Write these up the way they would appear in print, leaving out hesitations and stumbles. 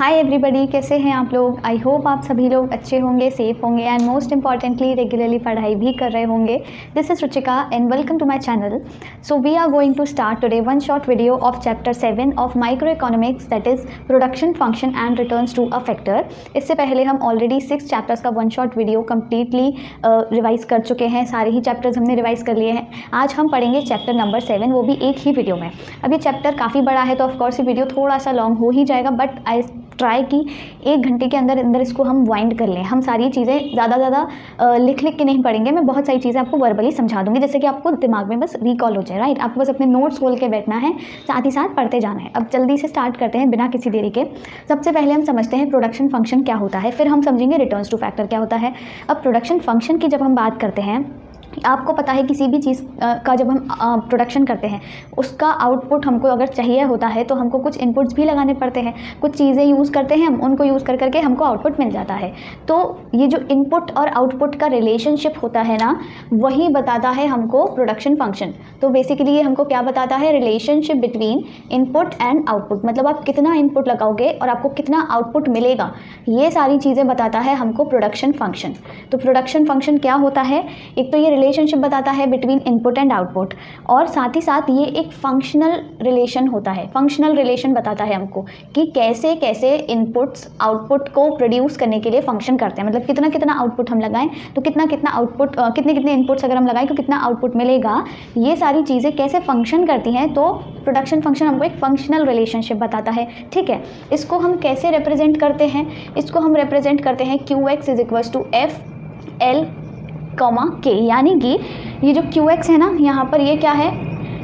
Hi everybody, कैसे हैं आप लोग। आई होप आप सभी लोग अच्छे होंगे, सेफ होंगे एंड मोस्ट इंपॉर्टेंटली रेगुलरली पढ़ाई भी कर रहे होंगे। This is Ruchika and welcome to my channel. So we are going to start today one short video of chapter 7 of micro economics, that is production function and returns to a factor. इससे पहले हम already 6 chapters का one short video completely revise कर चुके हैं। सारे ही chapters हमने revise कर लिए हैं। आज हम पढ़ेंगे चैप्टर नंबर 7, वो भी एक ही वीडियो में। अब ये चैप्टर काफ़ी बड़ा है तो ऑफकोर्स ये वीडियो थोड़ा सा लॉन्ग हो ही जाएगा, बट आई ट्राई कि 1 घंटे के अंदर अंदर इसको हम वाइंड कर लें। हम सारी चीज़ें ज़्यादा लिख के नहीं पढ़ेंगे। मैं बहुत सारी चीज़ें आपको वर्बली समझा दूंगी, जैसे कि आपको दिमाग में बस रिकॉल हो जाए। राइट, आपको बस अपने नोट्स खोल के बैठना है, साथ ही साथ पढ़ते जाना है। अब जल्दी से स्टार्ट करते हैं बिना किसी देरी के। सबसे पहले हम समझते हैं प्रोडक्शन फंक्शन क्या होता है, फिर हम समझेंगे रिटर्न्स टू फैक्टर क्या होता है। अब प्रोडक्शन फंक्शन की जब हम बात करते हैं, आपको पता है किसी भी चीज़ का जब हम प्रोडक्शन करते हैं उसका आउटपुट हमको अगर चाहिए होता है तो हमको कुछ इनपुट्स भी लगाने पड़ते हैं। कुछ चीज़ें यूज़ करते हैं हम, उनको यूज़ कर करके हमको आउटपुट मिल जाता है। तो ये जो इनपुट और आउटपुट का रिलेशनशिप होता है ना, वही बताता है हमको प्रोडक्शन फंक्शन। तो बेसिकली ये हमको क्या बताता है, relationship between input and output. मतलब आप कितना इनपुट लगाओगे और आपको कितना आउटपुट मिलेगा, ये सारी चीज़ें बताता है हमको प्रोडक्शन फंक्शन। तो प्रोडक्शन फंक्शन क्या होता है, एक तो ये रिलेशनशिप बताता है बिटवीन इनपुट एंड आउटपुट, और साथ ही साथ ये एक फंक्शनल रिलेशन होता है। फंक्शनल रिलेशन बताता है हमको कि कैसे कैसे इनपुट्स आउटपुट को प्रोड्यूस करने के लिए फंक्शन करते हैं। मतलब कितना कितना आउटपुट हम लगाएं तो कितना कितना आउटपुट, कितने कितने इनपुट्स अगर हम लगाएं तो कितना आउटपुट मिलेगा। ये सारी चीज़ें कैसे फंक्शन करती हैं, तो प्रोडक्शन फंक्शन हमको एक फंक्शनल रिलेशनशिप बताता है। ठीक है, इसको हम कैसे रिप्रेजेंट करते हैं, इसको हम रिप्रेजेंट करते हैं QX is equals to FL, K। यानी कि ये जो QX है ना, यहाँ पर ये क्या है,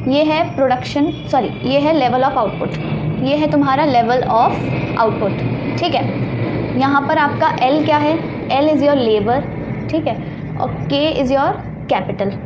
ये है प्रोडक्शन, सॉरी ये है लेवल ऑफ आउटपुट, ये है तुम्हारा लेवल ऑफ आउटपुट। ठीक है, यहाँ पर आपका L क्या है, L इज़ योर लेबर। ठीक है, और K is your capital,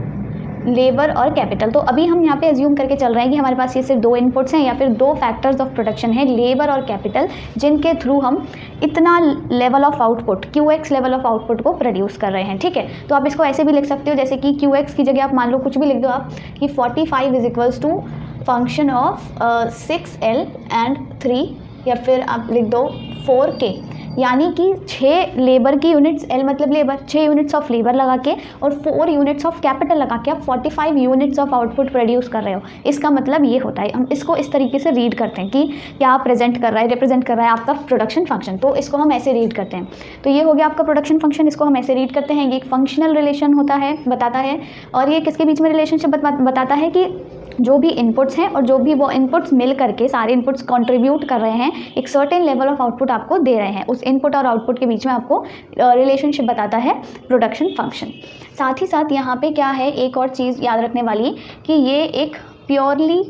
labour और कैपिटल। तो अभी हम यहाँ पे एज्यूम करके चल रहे हैं कि हमारे पास ये सिर्फ 2 इनपुट्स हैं या फिर 2 फैक्टर्स ऑफ प्रोडक्शन है, लेबर और कैपिटल, जिनके थ्रू हम इतना level of output, QX level of output को प्रोड्यूस कर रहे हैं। ठीक है, तो आप इसको ऐसे भी लिख सकते हो, जैसे कि QX की जगह आप मान लो कुछ भी लिख दो आप कि 45 is equals to function of 6L and 3, या फिर आप लिख दो 4K। यानी कि 6 लेबर की यूनिट्स, L मतलब लेबर, 6 यूनिट्स ऑफ लेबर लगा के और 4 यूनिट्स ऑफ कैपिटल लगा के आप 45 यूनिट्स ऑफ आउटपुट प्रोड्यूस कर रहे हो। इसका मतलब ये होता है, हम इसको इस तरीके से रीड करते हैं कि क्या प्रेजेंट कर रहा है, रिप्रेजेंट कर रहा है आपका प्रोडक्शन फंक्शन। तो इसको हम ऐसे रीड करते हैं। तो ये हो गया आपका प्रोडक्शन फंक्शन, इसको हम ऐसे रीड करते हैं। ये एक फंक्शनल रिलेशन होता है, बताता है। और ये किसके बीच में रिलेशनशिप बताता है कि जो भी इनपुट्स हैं और जो भी वो इनपुट्स मिल करके, सारे इनपुट्स कंट्रीब्यूट कर रहे हैं, एक सर्टेन लेवल ऑफ आउटपुट आपको दे रहे हैं। उस इनपुट और आउटपुट के बीच में आपको रिलेशनशिप बताता है प्रोडक्शन फंक्शन। साथ ही साथ यहाँ पे क्या है, एक और चीज़ याद रखने वाली कि ये एक प्योरली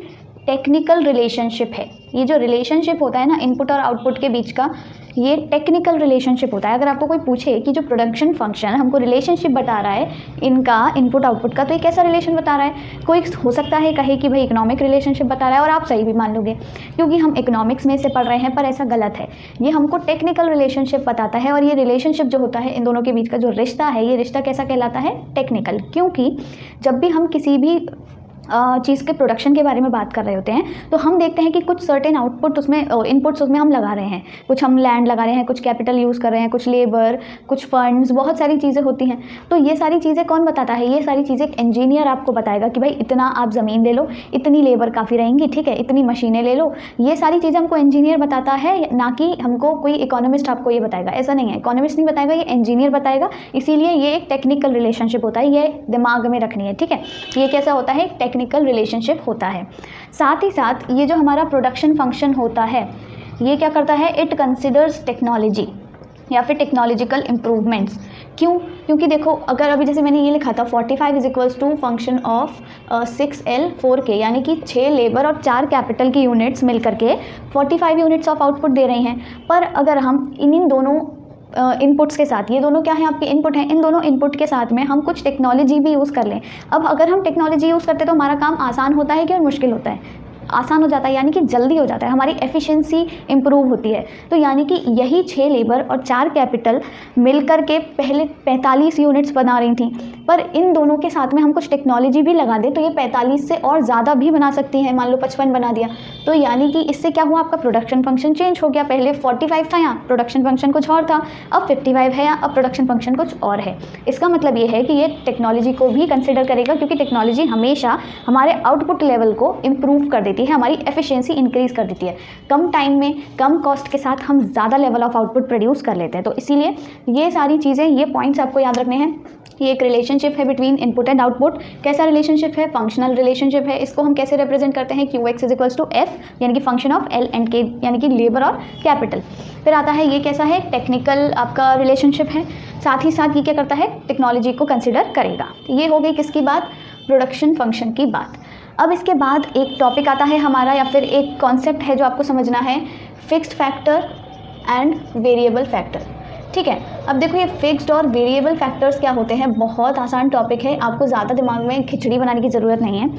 टेक्निकल रिलेशनशिप है। ये जो रिलेशनशिप होता है ना इनपुट और आउटपुट के बीच का, ये टेक्निकल रिलेशनशिप होता है। अगर आपको कोई पूछे कि जो प्रोडक्शन फंक्शन हमको रिलेशनशिप बता रहा है इनका, इनपुट आउटपुट का, तो ये कैसा रिलेशन बता रहा है, कोई हो सकता है कहे कि भाई इकोनॉमिक रिलेशनशिप बता रहा है, और आप सही भी मान लोगे क्योंकि हम इकोनॉमिक्स में से पढ़ रहे हैं, पर ऐसा गलत है। ये हमको टेक्निकल रिलेशनशिप बताता है। और ये रिलेशनशिप जो होता है इन दोनों के बीच का जो रिश्ता है, ये रिश्ता कैसा कहलाता है, टेक्निकल। क्योंकि जब भी हम किसी भी चीज़ के प्रोडक्शन के बारे में बात कर रहे होते हैं तो हम देखते हैं कि कुछ सर्टेन आउटपुट उसमें, इनपुट्स उसमें हम लगा रहे हैं। कुछ हम लैंड लगा रहे हैं, कुछ कैपिटल यूज़ कर रहे हैं, कुछ लेबर, कुछ फंड्स, बहुत सारी चीज़ें होती हैं। तो ये सारी चीज़ें कौन बताता है, ये सारी चीज़ें एक इंजीनियर आपको बताएगा कि भाई इतना आप ज़मीन ले लो, इतनी लेबर काफ़ी रहेंगी, ठीक है, इतनी मशीनें ले लो। ये सारी चीज़ें हमको इंजीनियर बताता है, ना कि हमको कोई इकोनॉमिस्ट आपको ये बताएगा। ऐसा नहीं है, इकोनॉमिस्ट नहीं बताएगा, ये इंजीनियर बताएगा। इसीलिए ये एक टेक्निकल रिलेशनशिप होता है, ये दिमाग में रखनी है। ठीक है, ये कैसा होता है, टेक्निकल रिलेशनशिप होता है। साथ ही साथ ये जो हमारा प्रोडक्शन फंक्शन होता है, ये क्या करता है, इट कंसिडर्स टेक्नोलॉजी या फिर टेक्नोलॉजिकल इम्प्रूवमेंट्स। क्यों, क्योंकि देखो अगर अभी जैसे मैंने ये लिखा था 45 is equals to function of 6L 4K, यानी कि 6 लेबर और 4 कैपिटल की यूनिट्स मिल करके 45 यूनिट्स ऑफ आउटपुट दे रही हैं। पर अगर हम इन दोनों इनपुट्स के साथ, ये दोनों क्या है आपके इनपुट हैं, इन दोनों इनपुट के साथ में हम कुछ टेक्नोलॉजी भी यूज़ कर लें। अब अगर हम टेक्नोलॉजी यूज़ करते तो हमारा काम आसान होता है कि और मुश्किल होता है, आसान हो जाता है, यानी कि जल्दी हो जाता है, हमारी एफिशिएंसी इंप्रूव होती है। तो यानी कि यही 6 लेबर और 4 कैपिटल मिलकर के पहले 45 यूनिट्स बना रही थी, पर इन दोनों के साथ में हम कुछ टेक्नोलॉजी भी लगा दें तो ये 45 से और ज़्यादा भी बना सकती हैं, मान लो 55 बना दिया। तो यानी कि इससे क्या हुआ, आपका प्रोडक्शन फंक्शन चेंज हो गया। पहले 45 था, यहाँ प्रोडक्शन फंक्शन कुछ और था, अब 55 है, यहाँ अब प्रोडक्शन फंक्शन कुछ और है। इसका मतलब ये है कि ये टेक्नोलॉजी को भी कंसिडर करेगा, क्योंकि टेक्नोलॉजी हमेशा हमारे आउटपुट लेवल को इम्प्रूव कर देती है, हमारी एफिशिएंसी इंक्रीज़ कर देती है। कम टाइम में कम कॉस्ट के साथ हम ज़्यादा लेवल ऑफ आउटपुट प्रोड्यूस कर लेते हैं। तो इसीलिए ये सारी चीज़ें, ये पॉइंट्स आपको याद रखने हैं। ये एक रिलेशनशिप है बिटवीन इनपुट एंड आउटपुट। कैसा रिलेशनशिप है, फंक्शनल रिलेशनशिप है। इसको हम कैसे रिप्रेजेंट करते हैं, QX is equals to F, यानी कि function of L and K, यानी कि लेबर और कैपिटल। फिर आता है ये कैसा है, टेक्निकल आपका रिलेशनशिप है। साथ ही साथ ये क्या करता है, टेक्नोलॉजी को कंसिडर करेगा। ये हो गई किसकी बात, प्रोडक्शन फंक्शन की बात। अब इसके बाद एक टॉपिक आता है हमारा, या फिर एक कॉन्सेप्ट है जो आपको समझना है, fixed factor and variable factor. ठीक है, अब देखो ये फिक्स्ड और वेरिएबल फैक्टर्स क्या होते हैं, बहुत आसान टॉपिक है, आपको ज़्यादा दिमाग में खिचड़ी बनाने की ज़रूरत नहीं है।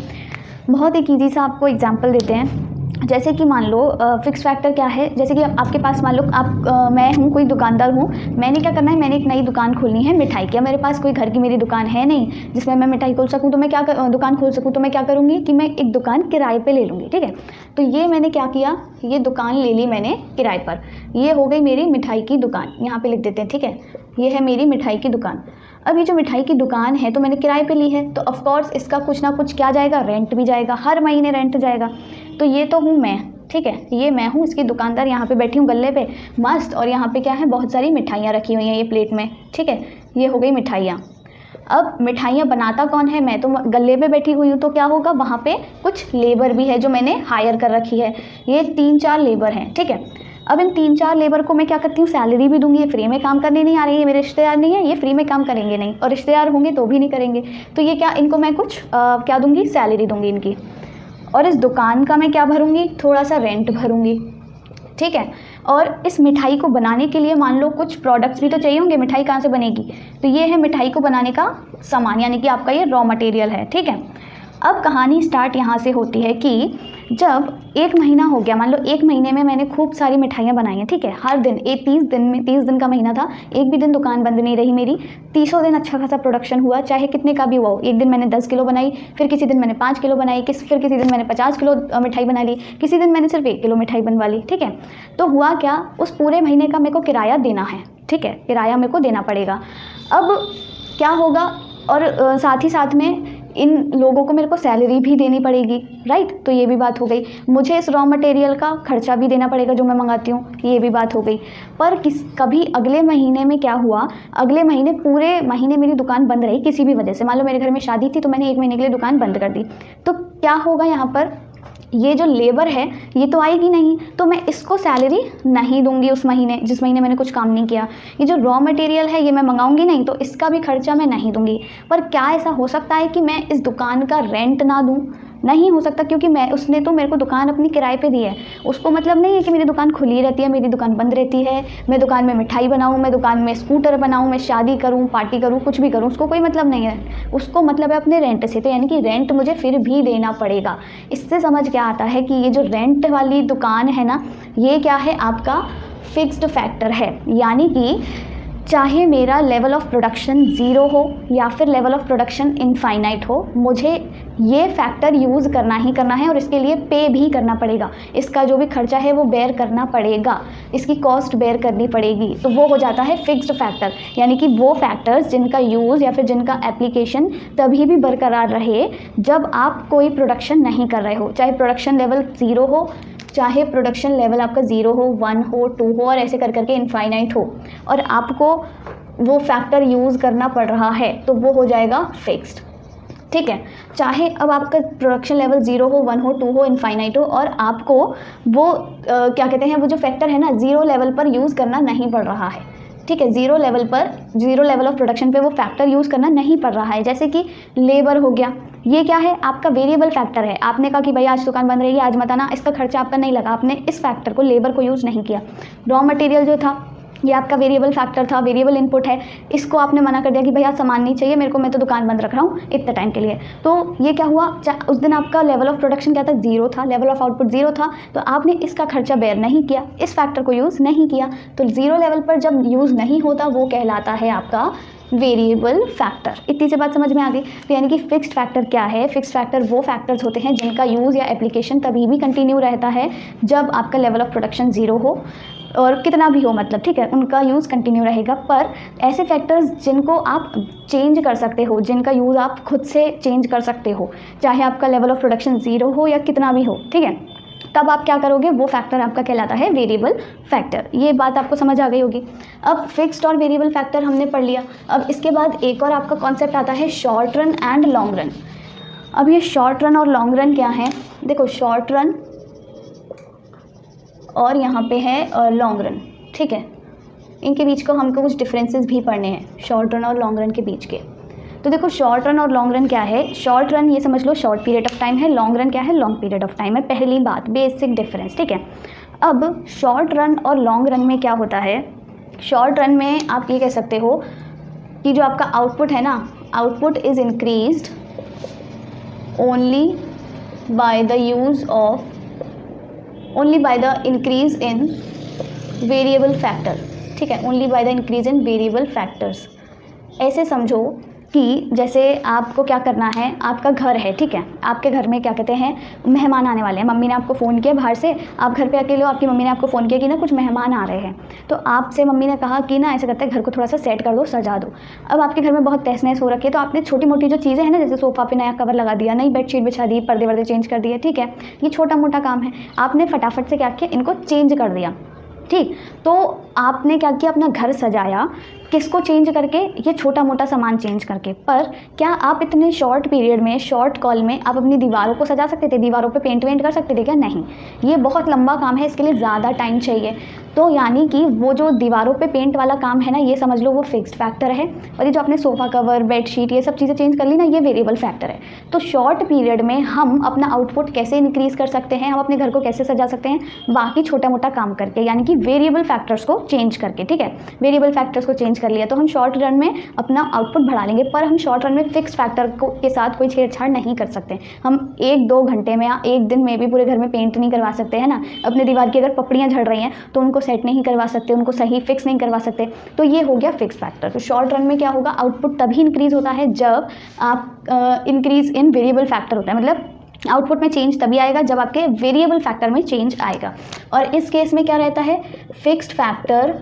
बहुत एक ईजी सा आपको एग्जांपल देते हैं। जैसे कि मान लो फिक्स फैक्टर क्या है, जैसे कि आपके पास मान लो मैं हूँ, कोई दुकानदार हूँ, मैंने क्या करना है, मैंने एक नई दुकान खोलनी है मिठाई की। मेरे पास कोई घर की मेरी दुकान है नहीं जिसमें मैं मिठाई खोल सकूँ, तो मैं क्या दुकान खोल सकूँ, तो मैं क्या करूँगी कि मैं एक दुकान किराए पे ले लूँगी। ठीक है, तो ये मैंने क्या किया, ये दुकान ले ली मैंने किराए पर। ये हो गई मेरी मिठाई की दुकान, यहाँ पर लिख देते हैं। ठीक है, ये है मेरी मिठाई की दुकान। अब ये जो मिठाई की दुकान है तो मैंने किराए पे ली है, तो ऑफ कोर्स इसका कुछ ना कुछ क्या जाएगा, रेंट भी जाएगा, हर महीने रेंट जाएगा। तो ये तो हूँ मैं, ठीक है, ये मैं हूँ इसकी दुकानदार, यहाँ पे बैठी हूँ गल्ले पे मस्त, और यहाँ पे क्या है, बहुत सारी मिठाइयाँ रखी हुई हैं ये प्लेट में। ठीक है, ये हो गई मिठाइयाँ। अब मिठाइयाँ बनाता कौन है, मैं तो गल्ले पे बैठी हुई हूँ, तो क्या होगा, वहाँ पे कुछ लेबर भी है जो मैंने हायर कर रखी है। ये 3-4 लेबर हैं। ठीक है, अब इन 3-4 लेबर को मैं क्या करती हूँ, सैलरी भी दूंगी। ये फ्री में काम करने नहीं आ रही है, मेरे रिश्तेदार नहीं है, ये फ्री में काम करेंगे नहीं, और रिश्तेदार होंगे तो भी नहीं करेंगे। तो ये क्या, इनको मैं कुछ क्या दूंगी, सैलरी दूंगी इनकी। और इस दुकान का मैं क्या भरूंगी, थोड़ा सा रेंट भरूंगी। ठीक है, और इस मिठाई को बनाने के लिए मान लो कुछ प्रोडक्ट्स भी तो चाहिए होंगे, मिठाई कहाँ से बनेगी, तो ये है मिठाई को बनाने का सामान, यानी कि आपका ये रॉ मटेरियल है। ठीक है, अब कहानी स्टार्ट यहाँ से होती है कि जब 1 महीना हो गया, मान लो 1 महीने में मैंने खूब सारी मिठाइयाँ बनाई हैं। ठीक है, हर दिन 30 दिन में, 30 दिन का महीना था, एक भी दिन दुकान बंद नहीं रही मेरी। 30 दिन अच्छा खासा प्रोडक्शन हुआ, चाहे कितने का भी हुआ हो। एक दिन मैंने 10 किलो बनाई, फिर किसी दिन मैंने 5 किलो बनाई, फिर किसी दिन मैंने 50 किलो मिठाई बना ली, किसी दिन मैंने सिर्फ 1 किलो मिठाई बनवा ली। ठीक है, तो हुआ क्या, उस पूरे महीने का मेरे को किराया देना है। ठीक है, किराया मेरे को देना पड़ेगा। अब क्या होगा, और साथ ही साथ में इन लोगों को मेरे को सैलरी भी देनी पड़ेगी, राइट। तो ये भी बात हो गई, मुझे इस रॉ मटेरियल का खर्चा भी देना पड़ेगा जो मैं मंगाती हूँ, ये भी बात हो गई। पर कभी अगले महीने में क्या हुआ, अगले महीने पूरे महीने मेरी दुकान बंद रही किसी भी वजह से। मान लो मेरे घर में शादी थी, तो मैंने 1 महीने के लिए दुकान बंद कर दी, तो क्या होगा, यहाँ पर ये जो लेबर है ये तो आएगी नहीं, तो मैं इसको सैलरी नहीं दूंगी उस महीने जिस महीने मैंने कुछ काम नहीं किया। ये जो रॉ मटेरियल है ये मैं मंगाऊंगी नहीं, तो इसका भी खर्चा मैं नहीं दूंगी। पर क्या ऐसा हो सकता है कि मैं इस दुकान का रेंट ना दूं? नहीं हो सकता, क्योंकि उसने तो मेरे को दुकान अपनी किराए पे दी है। उसको मतलब नहीं है कि मेरी दुकान खुली रहती है, मेरी दुकान बंद रहती है, मैं दुकान में मिठाई बनाऊँ, मैं दुकान में स्कूटर बनाऊँ, मैं शादी करूँ, पार्टी करूँ, कुछ भी करूँ, उसको कोई मतलब नहीं है। उसको मतलब है अपने रेंट से, तो यानी कि रेंट मुझे फिर भी देना पड़ेगा। इससे समझ क्या आता है कि ये जो रेंट वाली दुकान है ना, ये क्या है, आपका फिक्स्ड फैक्टर है। यानी कि चाहे मेरा लेवल ऑफ प्रोडक्शन 0 हो या फिर लेवल ऑफ प्रोडक्शन इनफाइनाइट हो, मुझे ये फैक्टर यूज़ करना ही करना है, और इसके लिए पे भी करना पड़ेगा। इसका जो भी खर्चा है वो बेयर करना पड़ेगा, इसकी कॉस्ट बेयर करनी पड़ेगी। तो वो हो जाता है फिक्स्ड फैक्टर, यानी कि वो फैक्टर्स जिनका यूज़ या फिर जिनका एप्लीकेशन तभी भी बरकरार रहे जब आप कोई प्रोडक्शन नहीं कर रहे हो। चाहे प्रोडक्शन लेवल 0 हो, चाहे प्रोडक्शन लेवल आपका 0 हो, 1 हो, 2 हो, और ऐसे कर करके इनफाइनाइट हो, और आपको वो फैक्टर यूज़ करना पड़ रहा है, तो वो हो जाएगा फिक्स्ड। ठीक है, चाहे अब आपका प्रोडक्शन लेवल 0 हो, 1 हो, 2 हो, इनफाइनाइट हो, और आपको वो क्या कहते हैं, वो जो फैक्टर है ना 0 लेवल पर यूज़ करना नहीं पड़ रहा है। ठीक है, 0 लेवल पर, 0 लेवल ऑफ प्रोडक्शन पे वो फैक्टर यूज़ करना नहीं पड़ रहा है। जैसे कि लेबर हो गया, ये क्या है, आपका वेरिएबल फैक्टर है। आपने कहा कि भाई आज दुकान बंद रहेगी, आज मत आना, इसका खर्चा आपका नहीं लगा, आपने इस फैक्टर को, लेबर को यूज़ नहीं किया। रॉ मटेरियल जो था ये आपका वेरिएबल फैक्टर था, वेरिएबल इनपुट है, इसको आपने मना कर दिया कि भैया सामान नहीं चाहिए मेरे को, मैं तो दुकान बंद रख रहा हूँ इतने टाइम के लिए। तो ये क्या हुआ, उस दिन आपका लेवल ऑफ प्रोडक्शन क्या था, 0 था, लेवल ऑफ आउटपुट 0 था, तो आपने इसका खर्चा बेयर नहीं किया, इस फैक्टर को यूज़ नहीं किया। तो 0 लेवल पर जब यूज़ नहीं होता वो कहलाता है आपका वेरिएबल फैक्टर। इतनी सी बात समझ में आ गई। तो यानी कि फिक्स्ड फैक्टर क्या है, फिक्स्ड फैक्टर वो फैक्टर्स होते हैं जिनका यूज़ या एप्लीकेशन तभी भी कंटिन्यू रहता है जब आपका लेवल ऑफ प्रोडक्शन 0 हो और कितना भी हो, मतलब ठीक है, उनका यूज़ कंटिन्यू रहेगा। पर ऐसे फैक्टर्स जिनको आप चेंज कर सकते हो, जिनका यूज़ आप खुद से चेंज कर सकते हो, चाहे आपका लेवल ऑफ प्रोडक्शन 0 हो या कितना भी हो, ठीक है, तब आप क्या करोगे, वो फैक्टर आपका कहलाता है वेरिएबल फैक्टर। ये बात आपको समझ आ गई होगी। अब फिक्स्ड और वेरिएबल फैक्टर हमने पढ़ लिया। अब इसके बाद एक और आपका कॉन्सेप्ट आता है short run and long run. अब ये शॉर्ट रन और लॉन्ग रन क्या है, देखो शॉर्ट रन और यहाँ पे है लॉन्ग रन, ठीक है, इनके बीच को हमको कुछ डिफरेंसेस भी पढ़ने हैं, शॉर्ट रन और लॉन्ग रन के बीच के। तो देखो शॉर्ट रन और लॉन्ग रन क्या है, शॉर्ट रन ये समझ लो शॉर्ट पीरियड ऑफ टाइम है, लॉन्ग रन क्या है, लॉन्ग पीरियड ऑफ टाइम है। पहली बात बेसिक डिफरेंस, ठीक है। अब शॉर्ट रन और लॉन्ग रन में क्या होता है, शॉर्ट रन में आप ये कह सकते हो कि जो आपका आउटपुट है ना, output is increased only by the use of, only by the increase in variable factor, ठीक है, only by the increase in variable factors. ऐसे समझो कि जैसे आपको क्या करना है, आपका घर है, ठीक है, आपके घर में क्या कहते हैं, मेहमान आने वाले हैं, मम्मी ने आपको फ़ोन किया बाहर से, आप घर पे अकेले हो, आपकी मम्मी ने आपको फ़ोन किया कि ना कुछ मेहमान आ रहे हैं, तो आपसे मम्मी ने कहा कि ना ऐसा करते हैं घर को थोड़ा सा सेट कर दो, सजा दो। अब आपके घर में बहुत तहस नहस हो रखी है, तो आपने छोटी मोटी जो चीज़ें हैं ना, जैसे सोफ़ा पे नया कवर लगा दिया, नई बेडशीट बिछा दी, पर्दे वर्दे चेंज कर दिए, ठीक है, ये छोटा मोटा काम है, आपने फटाफट से क्या किया, इनको चेंज कर दिया, ठीक। तो आपने क्या किया, अपना घर सजाया, किसको चेंज करके, ये छोटा मोटा सामान चेंज करके। पर क्या आप इतने शॉर्ट पीरियड में, शॉर्ट कॉल में आप अपनी दीवारों को सजा सकते थे, दीवारों पे पेंट वेंट कर सकते थे क्या, नहीं, ये बहुत लंबा काम है, इसके लिए ज़्यादा टाइम चाहिए। तो यानी कि वो जो दीवारों पे पेंट वाला काम है ना, ये समझ लो वो फिक्स्ड फैक्टर है, और ये जो आपने सोफ़ा कवर, बेडशीट, ये सब चीज़ें चेंज कर ली ना, ये वेरिएबल फैक्टर है। तो शॉर्ट पीरियड में हम अपना आउटपुट कैसे इंक्रीज़ कर सकते हैं, हम अपने घर को कैसे सजा सकते हैं, बाकी छोटा मोटा काम करके, यानी कि वेरिएबल फैक्टर्स को चेंज करके, ठीक है, वेरिएबल फैक्टर्स को चेंज कर लिया तो हम शॉर्ट रन में अपना आउटपुट बढ़ा लेंगे। पर हम शॉर्ट रन में फिक्स फैक्टर को के साथ कोई छेड़छाड़ नहीं कर सकते। हम 1-2 घंटे में या एक दिन में भी पूरे घर में पेंट नहीं करवा सकते, है ना। अपने दीवार की अगर पपड़ियाँ झड़ रही हैं तो उनको सेट नहीं करवा सकते, उनको सही फिक्स नहीं करवा सकते। तो ये हो गया फिक्स फैक्टर। तो शॉर्ट रन में क्या होगा, आउटपुट तभी इंक्रीज़ होता है जब आप इंक्रीज़ इन वेरिएबल फैक्टर होता है, मतलब आउटपुट में चेंज तभी आएगा जब आपके वेरिएबल फैक्टर में चेंज आएगा। और इस केस में क्या रहता है, fixed factor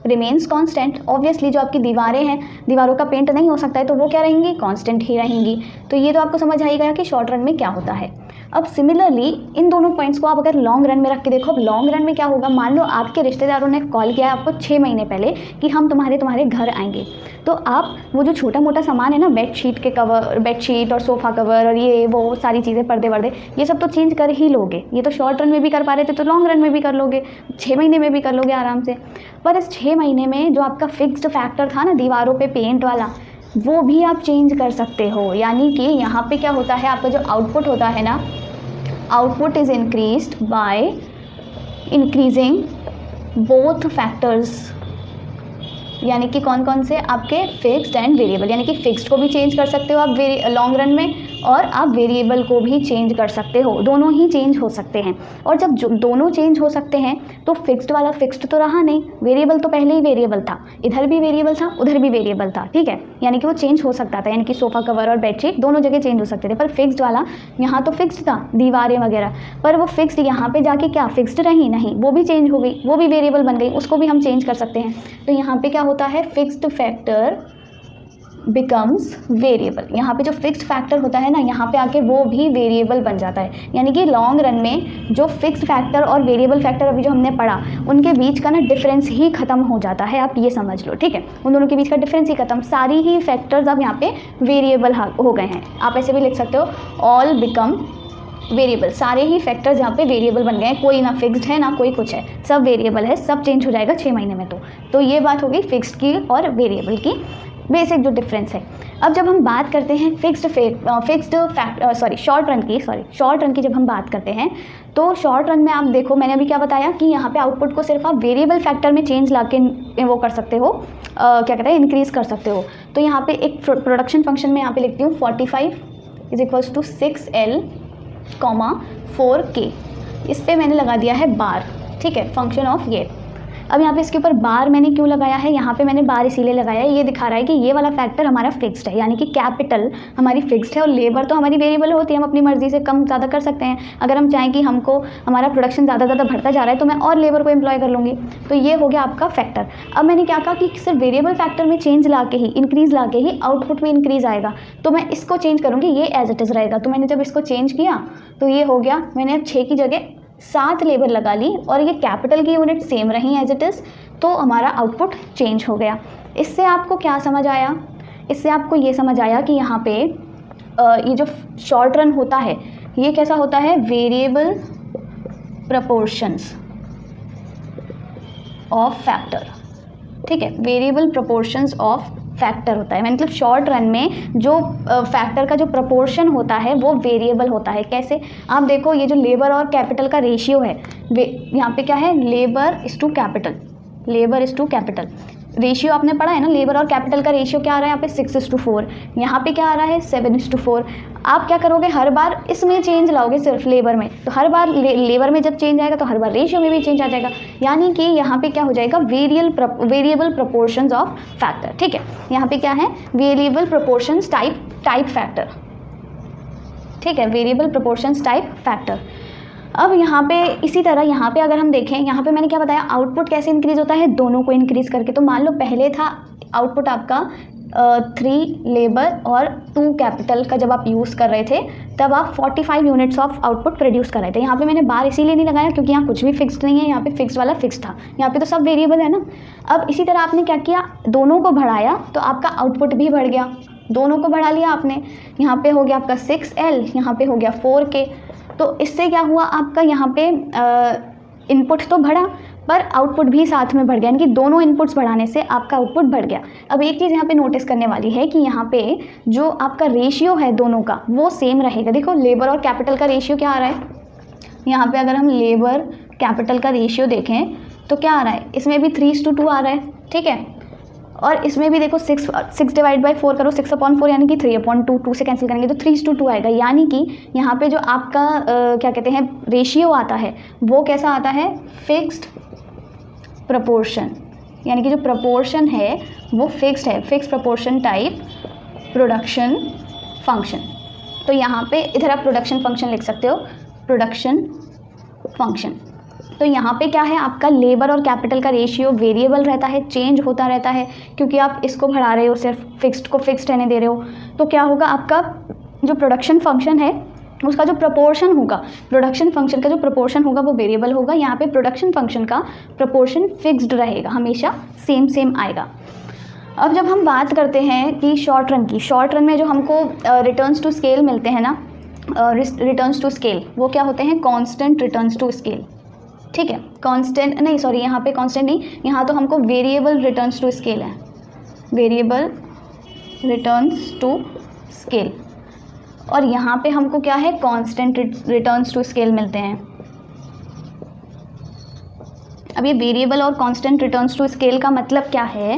remains constant. Obviously जो आपकी दीवारें हैं, दीवारों का पेंट नहीं हो सकता है, तो वो क्या रहेंगी, कांस्टेंट ही रहेंगी। तो ये तो आपको समझ आएगा कि शॉर्ट रन में क्या होता है। अब सिमिलरली इन दोनों पॉइंट्स को आप अगर लॉन्ग रन में रख के देखो, अब लॉन्ग रन में क्या होगा, मान लो आपके रिश्तेदारों ने कॉल किया आपको 6 महीने पहले कि हम तुम्हारे घर आएंगे, तो आप वो जो छोटा मोटा सामान है ना, बेडशीट के कवर, बेडशीट और सोफ़ा कवर और ये वो सारी चीज़ें, पर्दे वर्दे, ये सब तो चेंज कर ही लोगे। ये तो शॉर्ट रन में भी कर पा रहे थे, तो लॉन्ग रन में भी कर लोगे, 6 महीने में भी कर लोगे आराम से। पर इस 6 महीने में जो आपका फिक्स्ड फैक्टर था ना, दीवारों पे पेंट वाला, वो भी आप चेंज कर सकते हो। यानी कि यहाँ पे क्या होता है, आपका जो आउटपुट होता है ना, output is increased by increasing both factors, यानी कि कौन कौन से, आपके फिक्स्ड एंड वेरिएबल। यानी कि फिक्स्ड को भी चेंज कर सकते हो आप लॉन्ग रन में, और आप वेरिएबल को भी चेंज कर सकते हो, दोनों ही चेंज हो सकते हैं। और जब दोनों चेंज हो सकते हैं तो फिक्स्ड वाला फिक्स्ड तो रहा नहीं, वेरिएबल तो पहले ही वेरिएबल था, इधर भी वेरिएबल था, उधर भी वेरिएबल था, ठीक है, यानी कि वो चेंज हो सकता था। यानी कि सोफ़ा कवर और बेडशीट दोनों जगह चेंज हो सकते थे। पर फिक्स्ड वाला यहाँ तो फिक्स्ड था, दीवारें वगैरह, पर वो फिक्स्ड यहाँ पे जाके क्या फिक्स्ड रही नहीं, वो भी चेंज हो गई, वो भी वेरिएबल बन गई, उसको भी हम चेंज कर सकते हैं। तो यहाँ पे क्या होता है, फिक्स्ड फैक्टर बिकम्स वेरिएबल। यहाँ पे जो फिक्स्ड फैक्टर होता है ना, यहाँ पे आके वो भी वेरिएबल बन जाता है। यानी कि लॉन्ग रन में जो फिक्स्ड फैक्टर और वेरिएबल फैक्टर अभी जो हमने पढ़ा, उनके बीच का ना डिफरेंस ही खत्म हो जाता है, आप ये समझ लो, ठीक है, उन दोनों के बीच का डिफरेंस ही खत्म, सारी ही फैक्टर्स अब यहाँ पे वेरिएबल हो गए हैं। आप ऐसे भी लिख सकते हो, ऑल बिकम वेरिएबल, सारे ही फैक्टर्स यहाँ पे वेरिएबल बन गए हैं, कोई ना फिक्स्ड है ना कोई कुछ है, सब वेरिएबल है, सब चेंज हो जाएगा 6 महीने में। तो ये बात हो गई फिक्स्ड की और वेरिएबल की। बेसिक जो डिफरेंस है। अब जब हम बात करते हैं शॉर्ट रन की जब हम बात करते हैं तो शॉर्ट रन में आप देखो, मैंने अभी क्या बताया कि यहाँ पे आउटपुट को सिर्फ आप वेरिएबल फैक्टर में चेंज ला के वो कर सकते हो, क्या कहते हैं, इंक्रीज़ कर सकते हो। तो यहाँ पे एक प्रोडक्शन फंक्शन में यहाँ पे लिखती हूँ 45 = 6L, 4K। इस पर मैंने लगा दिया है बार, ठीक है, फंक्शन ऑफ ये। अब यहाँ पे इसके ऊपर बार मैंने क्यों लगाया है, यहाँ पे मैंने बार इसीलिए लगाया है, ये दिखा रहा है कि ये वाला फैक्टर हमारा फिक्स्ड है, यानी कि कैपिटल हमारी फिक्स्ड है और लेबर तो हमारी वेरिएबल होती है, हम अपनी मर्जी से कम ज़्यादा कर सकते हैं। अगर हम चाहें कि हमको हमारा प्रोडक्शन ज़्यादा बढ़ता जा रहा है तो मैं और लेबर को एम्प्लॉय कर लूँगी। तो ये हो गया आपका फैक्टर। अब मैंने क्या कहा कि सिर्फ वेरिएबल फैक्टर में चेंज ला के ही, इंक्रीज़ ला के ही आउटपुट में इंक्रीज़ आएगा, तो मैं इसको चेंज करूँगी, ये एज इट इज़ रहेगा। तो मैंने जब इसको चेंज किया तो ये हो गया, मैंने अब 6 की जगह 7 लेबर लगा ली और ये कैपिटल की यूनिट सेम रही एज इट इज़, तो हमारा आउटपुट चेंज हो गया। इससे आपको क्या समझ आया? इससे आपको ये समझ आया कि यहाँ पे ये जो शॉर्ट रन होता है ये कैसा होता है, वेरिएबल प्रपोर्शंस ऑफ फैक्टर, ठीक है, वेरिएबल प्रपोर्शंस ऑफ फैक्टर होता है। मतलब शॉर्ट रन में जो फैक्टर का जो प्रपोर्शन होता है वो वेरिएबल होता है। कैसे? आप देखो, ये जो लेबर और कैपिटल का रेशियो है, यहाँ पे क्या है, labour is to capital ratio आपने पढ़ा है ना, लेबर और कैपिटल का रेशियो क्या आ रहा है यहाँ पे 6:4, यहाँ पे क्या आ रहा है 7:4। आप क्या करोगे, हर बार इसमें चेंज लाओगे सिर्फ लेबर में, तो हर बार लेबर में जब चेंज आएगा तो हर बार रेशियो में भी चेंज आ जाएगा, यानी कि यहाँ पे क्या हो जाएगा, वेरिएबल प्रपोर्शंस ऑफ फैक्टर, ठीक है। यहाँ पे क्या है, वेरिएबल प्रपोर्शंस टाइप फैक्टर, ठीक है, वेरिएबल प्रपोर्शंस टाइप फैक्टर। अब यहाँ पे इसी तरह यहाँ पे अगर हम देखें, यहाँ पे मैंने क्या बताया, आउटपुट कैसे इंक्रीज़ होता है, दोनों को इंक्रीज़ करके। तो मान लो पहले था आउटपुट आपका 3 लेबर और 2 कैपिटल का जब आप यूज़ कर रहे थे तब आप 45 यूनिट्स ऑफ आउटपुट प्रोड्यूस कर रहे थे। यहाँ पे मैंने बार इसीलिए नहीं लगाया क्योंकि यहाँ कुछ भी फिक्स्ड नहीं है, यहाँ पे फिक्स्ड वाला फिक्स था, यहाँ पे तो सब वेरिएबल है ना। अब इसी तरह आपने क्या किया, दोनों को बढ़ाया तो आपका आउटपुट भी बढ़ गया, दोनों को बढ़ा लिया आपने। यहाँ पे हो गया आपका 6L, यहाँ पे हो गया 4K। तो इससे क्या हुआ, आपका यहाँ पे इनपुट तो बढ़ा पर आउटपुट भी साथ में बढ़ गया, यानी कि दोनों इनपुट्स बढ़ाने से आपका आउटपुट बढ़ गया। अब एक चीज़ यहाँ पे नोटिस करने वाली है कि यहाँ पे जो आपका रेशियो है दोनों का वो सेम रहेगा। देखो, लेबर और कैपिटल का रेशियो क्या आ रहा है, यहाँ पे अगर हम लेबर कैपिटल का रेशियो देखें तो क्या आ रहा है, इसमें भी 3:2 आ रहा है, ठीक है। और इसमें भी देखो 6/4 करो, 6/4 यानी कि 3/2, 2 से कैंसिल करेंगे तो 3:2 आएगा। यानी कि यहाँ पे जो आपका क्या कहते हैं रेशियो आता है वो कैसा आता है, फिक्स्ड प्रपोर्शन, यानी कि जो प्रपोर्शन है वो फिक्स्ड है, fix proportion type production function. तो यहाँ पे इधर आप प्रोडक्शन फंक्शन लिख सकते हो, प्रोडक्शन फंक्शन। तो यहाँ पे क्या है, आपका लेबर और कैपिटल का रेशियो वेरिएबल रहता है, चेंज होता रहता है, क्योंकि आप इसको बढ़ा रहे हो, सिर्फ फिक्स्ड को फिक्स्ड रहने दे रहे हो। तो क्या होगा, आपका जो प्रोडक्शन फंक्शन है उसका जो प्रपोर्शन होगा, प्रोडक्शन फंक्शन का जो प्रपोर्शन होगा वो वेरिएबल होगा। यहाँ पे प्रोडक्शन फंक्शन का प्रपोर्शन फिक्स्ड रहेगा, हमेशा सेम आएगा। अब जब हम बात करते हैं कि शॉर्ट रन की, शॉर्ट रन में जो हमको रिटर्न्स टू स्केल मिलते हैं ना, रिटर्न्स टू स्केल वो क्या होते हैं, कांस्टेंट रिटर्न्स टू स्केल, ठीक है। कांस्टेंट नहीं, सॉरी, यहाँ पे कांस्टेंट नहीं, यहाँ तो हमको वेरिएबल रिटर्न्स टू स्केल है, वेरिएबल रिटर्न्स टू स्केल। और यहाँ पे हमको क्या है, कांस्टेंट रिटर्न्स टू स्केल मिलते हैं। अब ये वेरिएबल और कांस्टेंट रिटर्न्स टू स्केल का मतलब क्या है,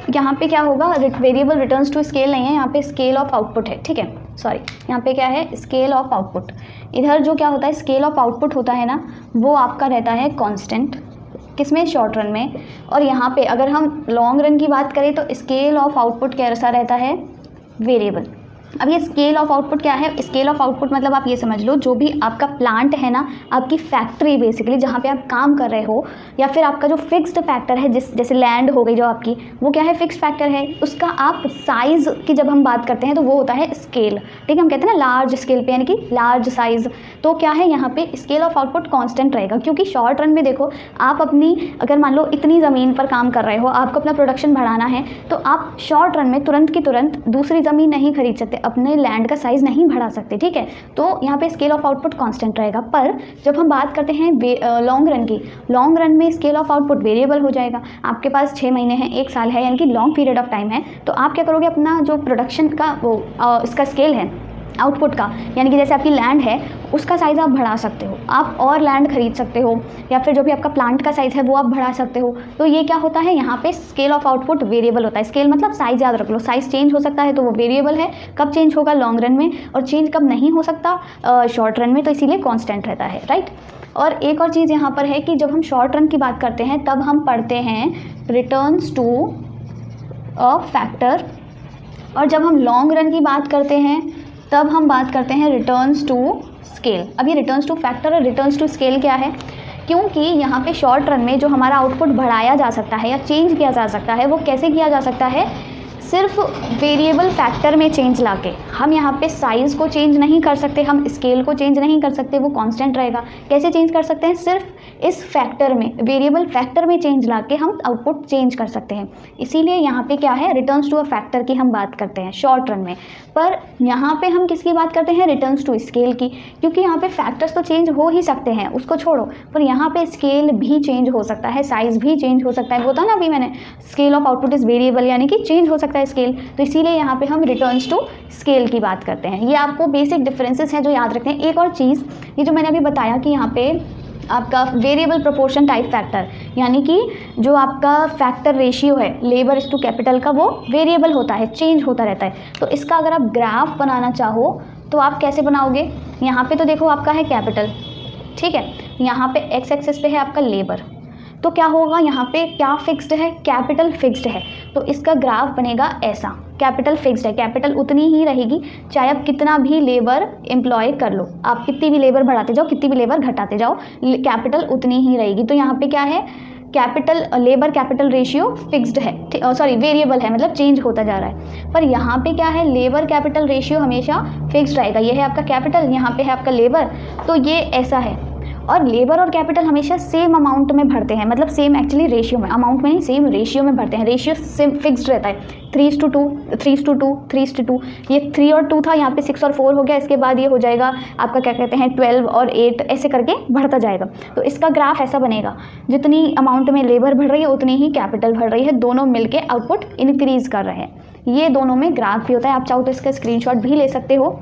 यहाँ पे क्या होगा, वेरिएबल रिटर्न्स टू स्केल नहीं है, यहाँ पे स्केल ऑफ आउटपुट है, ठीक है, सॉरी, यहाँ पे क्या है, स्केल ऑफ आउटपुट। इधर जो क्या होता है, स्केल ऑफ आउटपुट होता है ना, वो आपका रहता है कांस्टेंट, किसमें, शॉर्ट रन में। और यहाँ पे अगर हम लॉन्ग रन की बात करें तो स्केल ऑफ आउटपुट कैसा रहता है, वेरिएबल, अब ये स्केल ऑफ आउटपुट क्या है? स्केल ऑफ आउटपुट मतलब आप ये समझ लो, जो भी आपका प्लांट है ना, आपकी फैक्ट्री बेसिकली जहाँ पे आप काम कर रहे हो, या फिर आपका जो फिक्स्ड फैक्टर है, जैसे लैंड हो गई जो आपकी, वो क्या है? फिक्स्ड फैक्टर है। उसका आप साइज़ की जब हम बात करते हैं तो वो होता है स्केल, ठीक है। हम कहते हैं ना लार्ज स्केल पे, यानी कि लार्ज साइज़। तो क्या है यहाँ पे स्केल ऑफ आउटपुट कांस्टेंट रहेगा, क्योंकि शॉर्ट रन में देखो आप अपनी, अगर मान लो इतनी ज़मीन पर काम कर रहे हो, आपको अपना प्रोडक्शन बढ़ाना है, तो आप शॉर्ट रन में तुरंत की तुरंत दूसरी ज़मीन नहीं खरीद सकते, अपने लैंड का साइज़ नहीं बढ़ा सकते, ठीक है। तो यहाँ पे स्केल ऑफ आउटपुट कांस्टेंट रहेगा। पर जब हम बात करते हैं लॉन्ग रन की, लॉन्ग रन में स्केल ऑफ आउटपुट वेरिएबल हो जाएगा। आपके पास 6 महीने हैं, 1 साल है, यानी कि लॉन्ग पीरियड ऑफ टाइम है। तो आप क्या करोगे, अपना जो प्रोडक्शन का वो इसका स्केल है आउटपुट का, यानी कि जैसे आपकी लैंड है उसका साइज़ आप बढ़ा सकते हो, आप और लैंड खरीद सकते हो, या फिर जो भी आपका प्लांट का साइज़ है वो आप बढ़ा सकते हो। तो ये क्या होता है, यहाँ पे स्केल ऑफ आउटपुट वेरिएबल होता है। स्केल मतलब साइज़, याद रख लो, साइज़ चेंज हो सकता है तो वो वेरिएबल है, कब चेंज होगा? लॉन्ग रन में, और चेंज कब नहीं हो सकता? शॉर्ट रन में, तो इसीलिए कॉन्स्टेंट रहता है, राइट। और एक और चीज़ यहाँ पर है कि जब हम शॉर्ट रन की बात करते हैं तब हम पढ़ते हैं रिटर्न्स टू अ फैक्टर, और जब हम लॉन्ग रन की बात करते हैं तब हम बात करते हैं रिटर्न्स टू स्केल। अब ये रिटर्न्स टू फैक्टर और रिटर्न्स टू स्केल क्या है? क्योंकि यहाँ पे शॉर्ट रन में जो हमारा आउटपुट बढ़ाया जा सकता है या चेंज किया जा सकता है, वो कैसे किया जा सकता है? सिर्फ वेरिएबल फैक्टर में चेंज लाके। हम यहाँ पे साइज़ को चेंज नहीं कर सकते, हम स्केल को चेंज नहीं कर सकते, वो कांस्टेंट रहेगा। कैसे चेंज कर सकते हैं? सिर्फ इस फैक्टर में, वेरिएबल फैक्टर में चेंज लाके हम आउटपुट चेंज कर सकते हैं। इसीलिए यहाँ पे क्या है, रिटर्न्स टू अ फैक्टर की हम बात करते हैं शॉर्ट रन में। पर यहाँ पे हम किसकी बात करते हैं? रिटर्न्स टू स्केल की, क्योंकि यहाँ पे फैक्टर्स तो चेंज हो ही सकते हैं, उसको छोड़ो, पर यहाँ पे स्केल भी चेंज हो सकता है, साइज़ भी चेंज हो सकता है। वो था ना अभी मैंने, scale of output is variable, यानी कि चेंज हो सकता है स्केल। तो इसीलिए यहाँ पे हम रिटर्न्स टू स्केल की बात करते हैं। ये आपको बेसिक डिफरेंसेस हैं जो याद रखते हैं। एक और चीज़, ये जो मैंने अभी बताया कि यहाँ पे आपका वेरिएबल प्रोपोर्शन टाइप फैक्टर, यानी कि जो आपका फैक्टर रेशियो है लेबर इज टू कैपिटल का, वो वेरिएबल होता है, चेंज होता रहता है। तो इसका अगर आप ग्राफ बनाना चाहो तो आप कैसे बनाओगे? यहाँ पे तो देखो आपका है कैपिटल, ठीक है, यहाँ पे एक्स एक्सिस पे है आपका लेबर, तो क्या होगा, यहाँ पे क्या फिक्स्ड है? कैपिटल फिक्स्ड है, तो इसका ग्राफ बनेगा ऐसा। कैपिटल फिक्स्ड है, कैपिटल उतनी ही रहेगी चाहे आप कितना भी लेबर एम्प्लॉय कर लो, आप कितनी भी लेबर बढ़ाते जाओ, कितनी भी लेबर घटाते जाओ, कैपिटल उतनी ही रहेगी। तो यहाँ पे क्या है, capital labour capital ratio fixed है, सॉरी वेरिएबल है, मतलब चेंज होता जा रहा है। पर यहाँ पे क्या है, लेबर कैपिटल रेशियो हमेशा फिक्स्ड रहेगा। ये है आपका कैपिटल, यहाँ पे है आपका लेबर, तो ये ऐसा है। और लेबर और कैपिटल हमेशा सेम अमाउंट में भरते हैं, मतलब सेम एक्चुअली रेशियो में, अमाउंट में नहीं, सेम रेशियो में भरते हैं। रेशियो सेम फिक्स्ड रहता है, 3:2, 3:2, 3:2। ये 3 और 2 था, यहाँ पे 6 और 4 हो गया। इसके बाद ये हो जाएगा आपका क्या कहते हैं 12 और 8, ऐसे करके बढ़ता जाएगा। तो इसका ग्राफ ऐसा बनेगा, जितनी अमाउंट में लेबर बढ़ रही है उतनी ही कैपिटल बढ़ रही है, दोनों मिलके आउटपुट इंक्रीज कर रहे हैं। ये दोनों में ग्राफ भी होता है, आप चाहो तो इसका स्क्रीनशॉट भी ले सकते हो,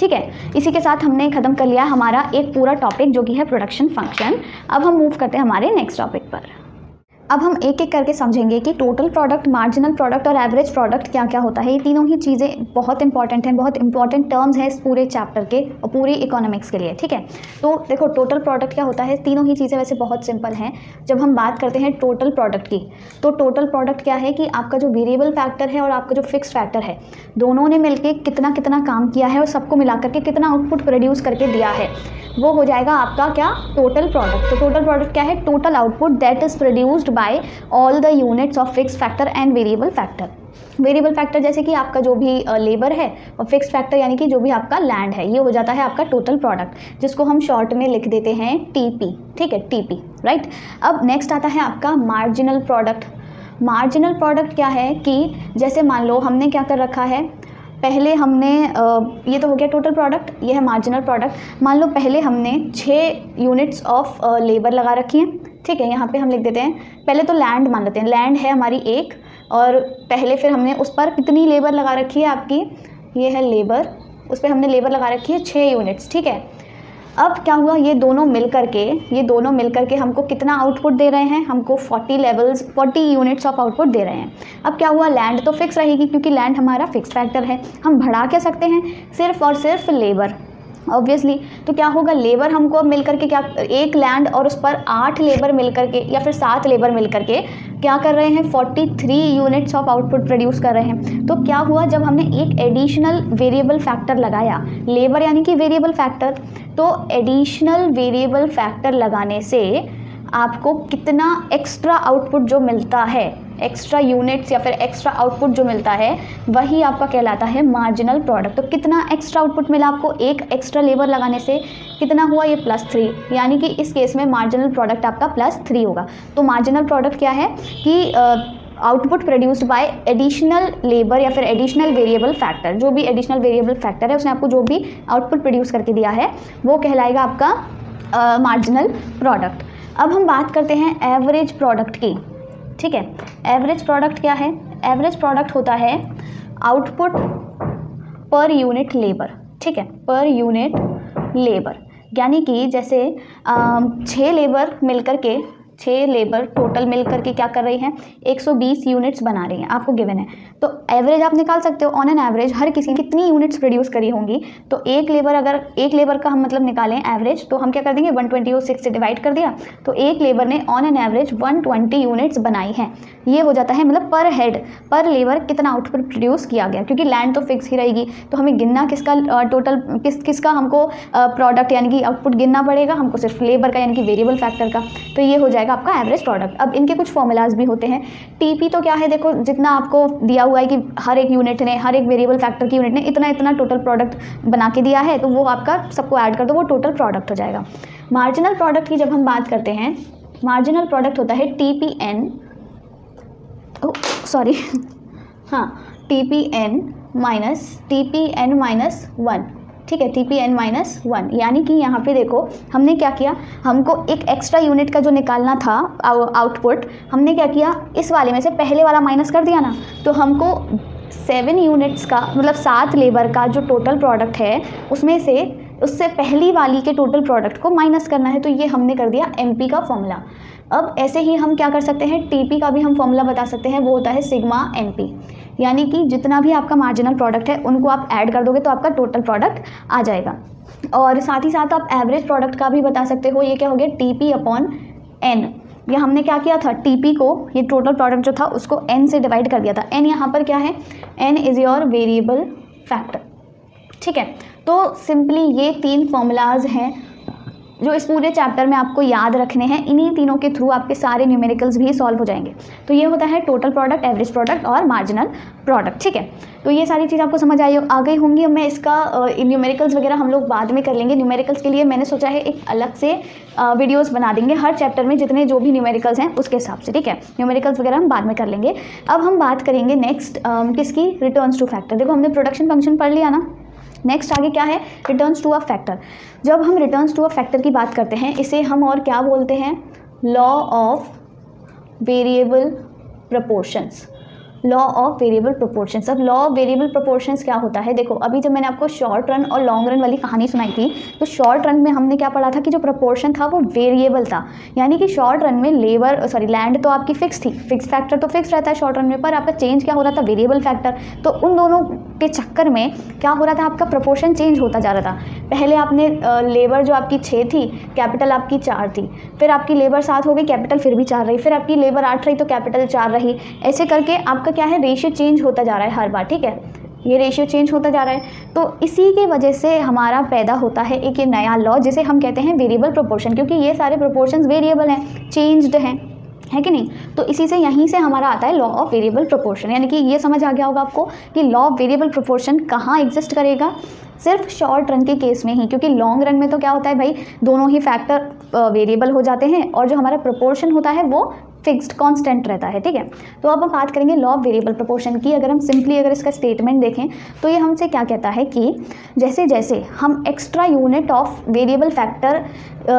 ठीक है। इसी के साथ हमने ख़त्म कर लिया हमारा एक पूरा टॉपिक जो कि है प्रोडक्शन फंक्शन। अब हम मूव करते हैं हमारे नेक्स्ट टॉपिक पर। अब हम एक एक करके समझेंगे कि टोटल प्रोडक्ट, मार्जिनल प्रोडक्ट और एवरेज प्रोडक्ट क्या क्या होता है। ये तीनों ही चीज़ें बहुत इंपॉर्टेंट हैं, बहुत इंपॉर्टेंट टर्म्स हैं इस पूरे चैप्टर के और पूरी इकोनॉमिक्स के लिए, ठीक है। तो देखो टोटल प्रोडक्ट क्या होता है, तीनों ही चीज़ें वैसे बहुत सिंपल हैं। जब हम बात करते हैं टोटल प्रोडक्ट की, तो टोटल प्रोडक्ट क्या है कि आपका जो वेरिएबल फैक्टर है और आपका जो फिक्स फैक्टर है, दोनों ने मिलकर कितना कितना काम किया है और सबको मिला करके कितना आउटपुट प्रोड्यूस करके दिया है, वो हो जाएगा आपका क्या, टोटल प्रोडक्ट। तो टोटल प्रोडक्ट क्या है, total output that is produced by all the units of fix factor and variable factor. Variable factor जैसे कि आपका जो भी लेबर है, और फिक्स फैक्टर यानी कि जो भी आपका लैंड है, ये हो जाता है आपका टोटल प्रोडक्ट, जिसको हम शॉर्ट में लिख देते हैं टीपी, ठीक है, टीपी, राइट। अब नेक्स्ट आता है आपका मार्जिनल प्रोडक्ट। मार्जिनल प्रोडक्ट क्या है कि जैसे मान लो हमने क्या कर रखा है, पहले हमने ये तो हो गया टोटल प्रोडक्ट, ये है मार्जिनल प्रोडक्ट। मान लो पहले हमने 6 यूनिट्स ऑफ लेबर लगा रखी हैं, ठीक है। यहाँ पे हम लिख देते हैं, पहले तो लैंड मान लेते हैं, लैंड है हमारी 1, और पहले फिर हमने उस पर कितनी लेबर लगा रखी है आपकी, ये है लेबर, उस पर हमने लेबर लगा रखी है 6 यूनिट्स, ठीक है। अब क्या हुआ, ये दोनों मिल करके हमको कितना आउटपुट दे रहे हैं, हमको 40 यूनिट्स ऑफ आउटपुट दे रहे हैं। अब क्या हुआ, लैंड तो फिक्स रहेगी क्योंकि लैंड हमारा फिक्स फैक्टर है, हम बढ़ा क्या सकते हैं, सिर्फ और सिर्फ लेबर, ऑब्वियसली। तो क्या होगा, लेबर हमको अब मिल करके क्या, एक लैंड और उस पर 8 लेबर मिल करके या फिर 7 लेबर मिल करके क्या कर रहे हैं, 43 यूनिट्स ऑफ आउटपुट प्रोड्यूस कर रहे हैं। तो क्या हुआ, जब हमने एक एडिशनल वेरिएबल फैक्टर लगाया, लेबर यानी कि वेरिएबल फैक्टर, तो एडिशनल वेरिएबल फैक्टर लगाने से आपको कितना एक्स्ट्रा आउटपुट जो मिलता है, एक्स्ट्रा यूनिट्स या फिर एक्स्ट्रा आउटपुट जो मिलता है, वही आपका कहलाता है मार्जिनल प्रोडक्ट। तो कितना एक्स्ट्रा आउटपुट मिला आपको, एक एक्स्ट्रा लेबर लगाने से कितना हुआ, ये +3, यानी कि इस केस में मार्जिनल प्रोडक्ट आपका +3 होगा। तो मार्जिनल प्रोडक्ट क्या है कि output produced by additional labour या फिर एडिशनल वेरिएबल फैक्टर, जो भी एडिशनल वेरिएबल फैक्टर है उसने आपको जो भी आउटपुट प्रोड्यूस करके दिया है वो कहलाएगा आपका मार्जिनल प्रोडक्ट। अब हम बात करते हैं एवरेज प्रोडक्ट की, ठीक है। एवरेज प्रोडक्ट क्या है, एवरेज प्रोडक्ट होता है आउटपुट पर यूनिट लेबर, ठीक है, पर यूनिट लेबर। यानी कि जैसे 6 लेबर मिलकर के, 6 लेबर टोटल मिल करके क्या कर रही हैं, 120 यूनिट्स बना रही हैं, आपको गिवन है। तो एवरेज आप निकाल सकते हो, ऑन एन एवरेज हर किसी ने कितनी यूनिट्स प्रोड्यूस करी होंगी। तो एक लेबर, अगर एक लेबर का हम मतलब निकालें एवरेज, तो हम क्या कर देंगे, 120 को 6 से डिवाइड कर दिया, तो एक लेबर ने ऑन एन एवरेज 120 यूनिट्स बनाई हैं। ये हो जाता है मतलब पर हेड, पर लेबर कितना आउटपुट प्रोड्यूस किया गया, क्योंकि लैंड तो फिक्स ही रहेगी। तो हमें गिनना किसका टोटल किसका हमको प्रोडक्ट यानी कि आउटपुट गिनना पड़ेगा, हमको सिर्फ लेबर का यानी कि वेरिएबल फैक्टर का। तो ये हो जाएगा आपका एवरेज प्रोडक्ट। अब इनके कुछ फॉर्मूलाज भी होते हैं। टीपी तो क्या है, देखो जितना आपको दिया हुआ है कि हर एक यूनिट ने, हर एक वेरिएबल फैक्टर की यूनिट ने इतना इतना टोटल प्रोडक्ट बना के दिया है, तो वो आपका सबको ऐड कर दो, वो टोटल प्रोडक्ट हो जाएगा। मार्जिनल प्रोडक्ट की जब हम बात करते हैं, मार्जिनल प्रोडक्ट होता है TPN, सॉरी हाँ, TPN माइनस 1, ठीक है, TPN-1। यानी कि यहाँ पे देखो हमने क्या किया, हमको एक एक्स्ट्रा यूनिट का जो निकालना था आउटपुट, हमने क्या किया, इस वाले में से पहले वाला माइनस कर दिया ना, तो हमको 7 यूनिट्स का मतलब 7 लेबर का जो टोटल प्रोडक्ट है उसमें से उससे पहली वाली के टोटल प्रोडक्ट को माइनस करना है। तो ये हमने कर दिया MP का फॉर्मूला। अब ऐसे ही हम क्या कर सकते हैं, TP का भी हम फॉर्मूला बता सकते हैं, वो होता है सिग्मा MP। यानी कि जितना भी आपका मार्जिनल प्रोडक्ट है उनको आप ऐड कर दोगे तो आपका टोटल प्रोडक्ट आ जाएगा। और साथ ही साथ आप एवरेज प्रोडक्ट का भी बता सकते हो, ये क्या हो गया, TP/N। या हमने क्या किया था, TP को, ये टोटल प्रोडक्ट जो था उसको N से डिवाइड कर दिया था। N यहाँ पर क्या है, N is your variable factor, ठीक है। तो सिंपली ये 3 फॉर्मूलाज हैं जो इस पूरे चैप्टर में आपको याद रखने हैं। इन्हीं तीनों के थ्रू आपके सारे न्यूमेरिकल्स भी सॉल्व हो जाएंगे। तो ये होता है टोटल प्रोडक्ट, एवरेज प्रोडक्ट और मार्जिनल प्रोडक्ट, ठीक है। तो ये सारी चीज़ आपको समझ आ गई होंगी। अब मैं इसका न्यूमेरिकल्स वगैरह हम लोग बाद में कर लेंगे। न्यूमेरिकल्स के लिए मैंने सोचा है एक अलग से वीडियोज़ बना देंगे हर चैप्टर में, जितने जो भी न्यूमेरिकल्स हैं उसके हिसाब से, ठीक है। न्यूमेरिकल्स वगैरह हम बाद में कर लेंगे। अब हम बात करेंगे नेक्स्ट किसकी, रिटर्न्स टू फैक्टर। देखो हमने प्रोडक्शन फंक्शन पढ़ लिया ना, नेक्स्ट आगे क्या है, रिटर्न्स टू अ फैक्टर। जब हम रिटर्न्स टू अ फैक्टर की बात करते हैं, इसे हम और क्या बोलते हैं, law of variable proportions, law of variable proportions. अब लॉ ऑफ वेरिएबल प्रोपोर्शंस क्या होता है, देखो अभी जब मैंने आपको शॉर्ट रन और लॉन्ग रन वाली कहानी सुनाई थी, तो शॉर्ट रन में हमने क्या पढ़ा था कि जो प्रोपोर्शन था वो वेरिएबल था। यानी कि शॉर्ट रन में लैंड तो आपकी फिक्स थी, फिक्स फैक्टर तो फिक्स रहता है शॉर्ट रन में, पर आपका चेंज क्या हो रहा था, वेरिएबल फैक्टर। तो उन दोनों के चक्कर में क्या हो रहा था, आपका प्रोपोर्शन चेंज होता जा रहा था। पहले आपने लेबर जो आपकी 6 थी, कैपिटल आपकी 4 थी, फिर आपकी लेबर 7 हो गई, कैपिटल फिर भी 4 रही, फिर आपकी लेबर 8 रही तो कैपिटल 4 रही। ऐसे करके आपका क्या है, रेशियो चेंज होता जा रहा है हर बार, ठीक है, ये रेशियो चेंज होता जा रहा है। तो इसी के वजह से हमारा पैदा होता है एक ये नया लॉ, जिसे हम कहते हैं वेरिएबल प्रोपोर्शन, क्योंकि ये सारे प्रोपोर्शंस वेरिएबल हैं, चेंज्ड हैं, है कि नहीं। तो इसी से यहीं से हमारा आता है लॉ ऑफ वेरिएबल प्रोपोर्शन। यानी कि ये समझ आ गया होगा आपको कि लॉ ऑफ वेरिएबल प्रोपोर्शन कहाँ एग्जिस्ट करेगा, सिर्फ शॉर्ट रन के केस में ही, क्योंकि लॉन्ग रन में तो क्या होता है भाई, दोनों ही फैक्टर वेरिएबल हो जाते हैं और जो हमारा प्रोपोर्शन होता है वो फिक्स्ड कांस्टेंट रहता है, ठीक है। तो अब हम बात करेंगे लॉ ऑफ वेरिएबल प्रोपोर्शन की। अगर हम सिंपली अगर इसका स्टेटमेंट देखें तो ये हमसे क्या कहता है कि जैसे जैसे हम extra unit of variable factor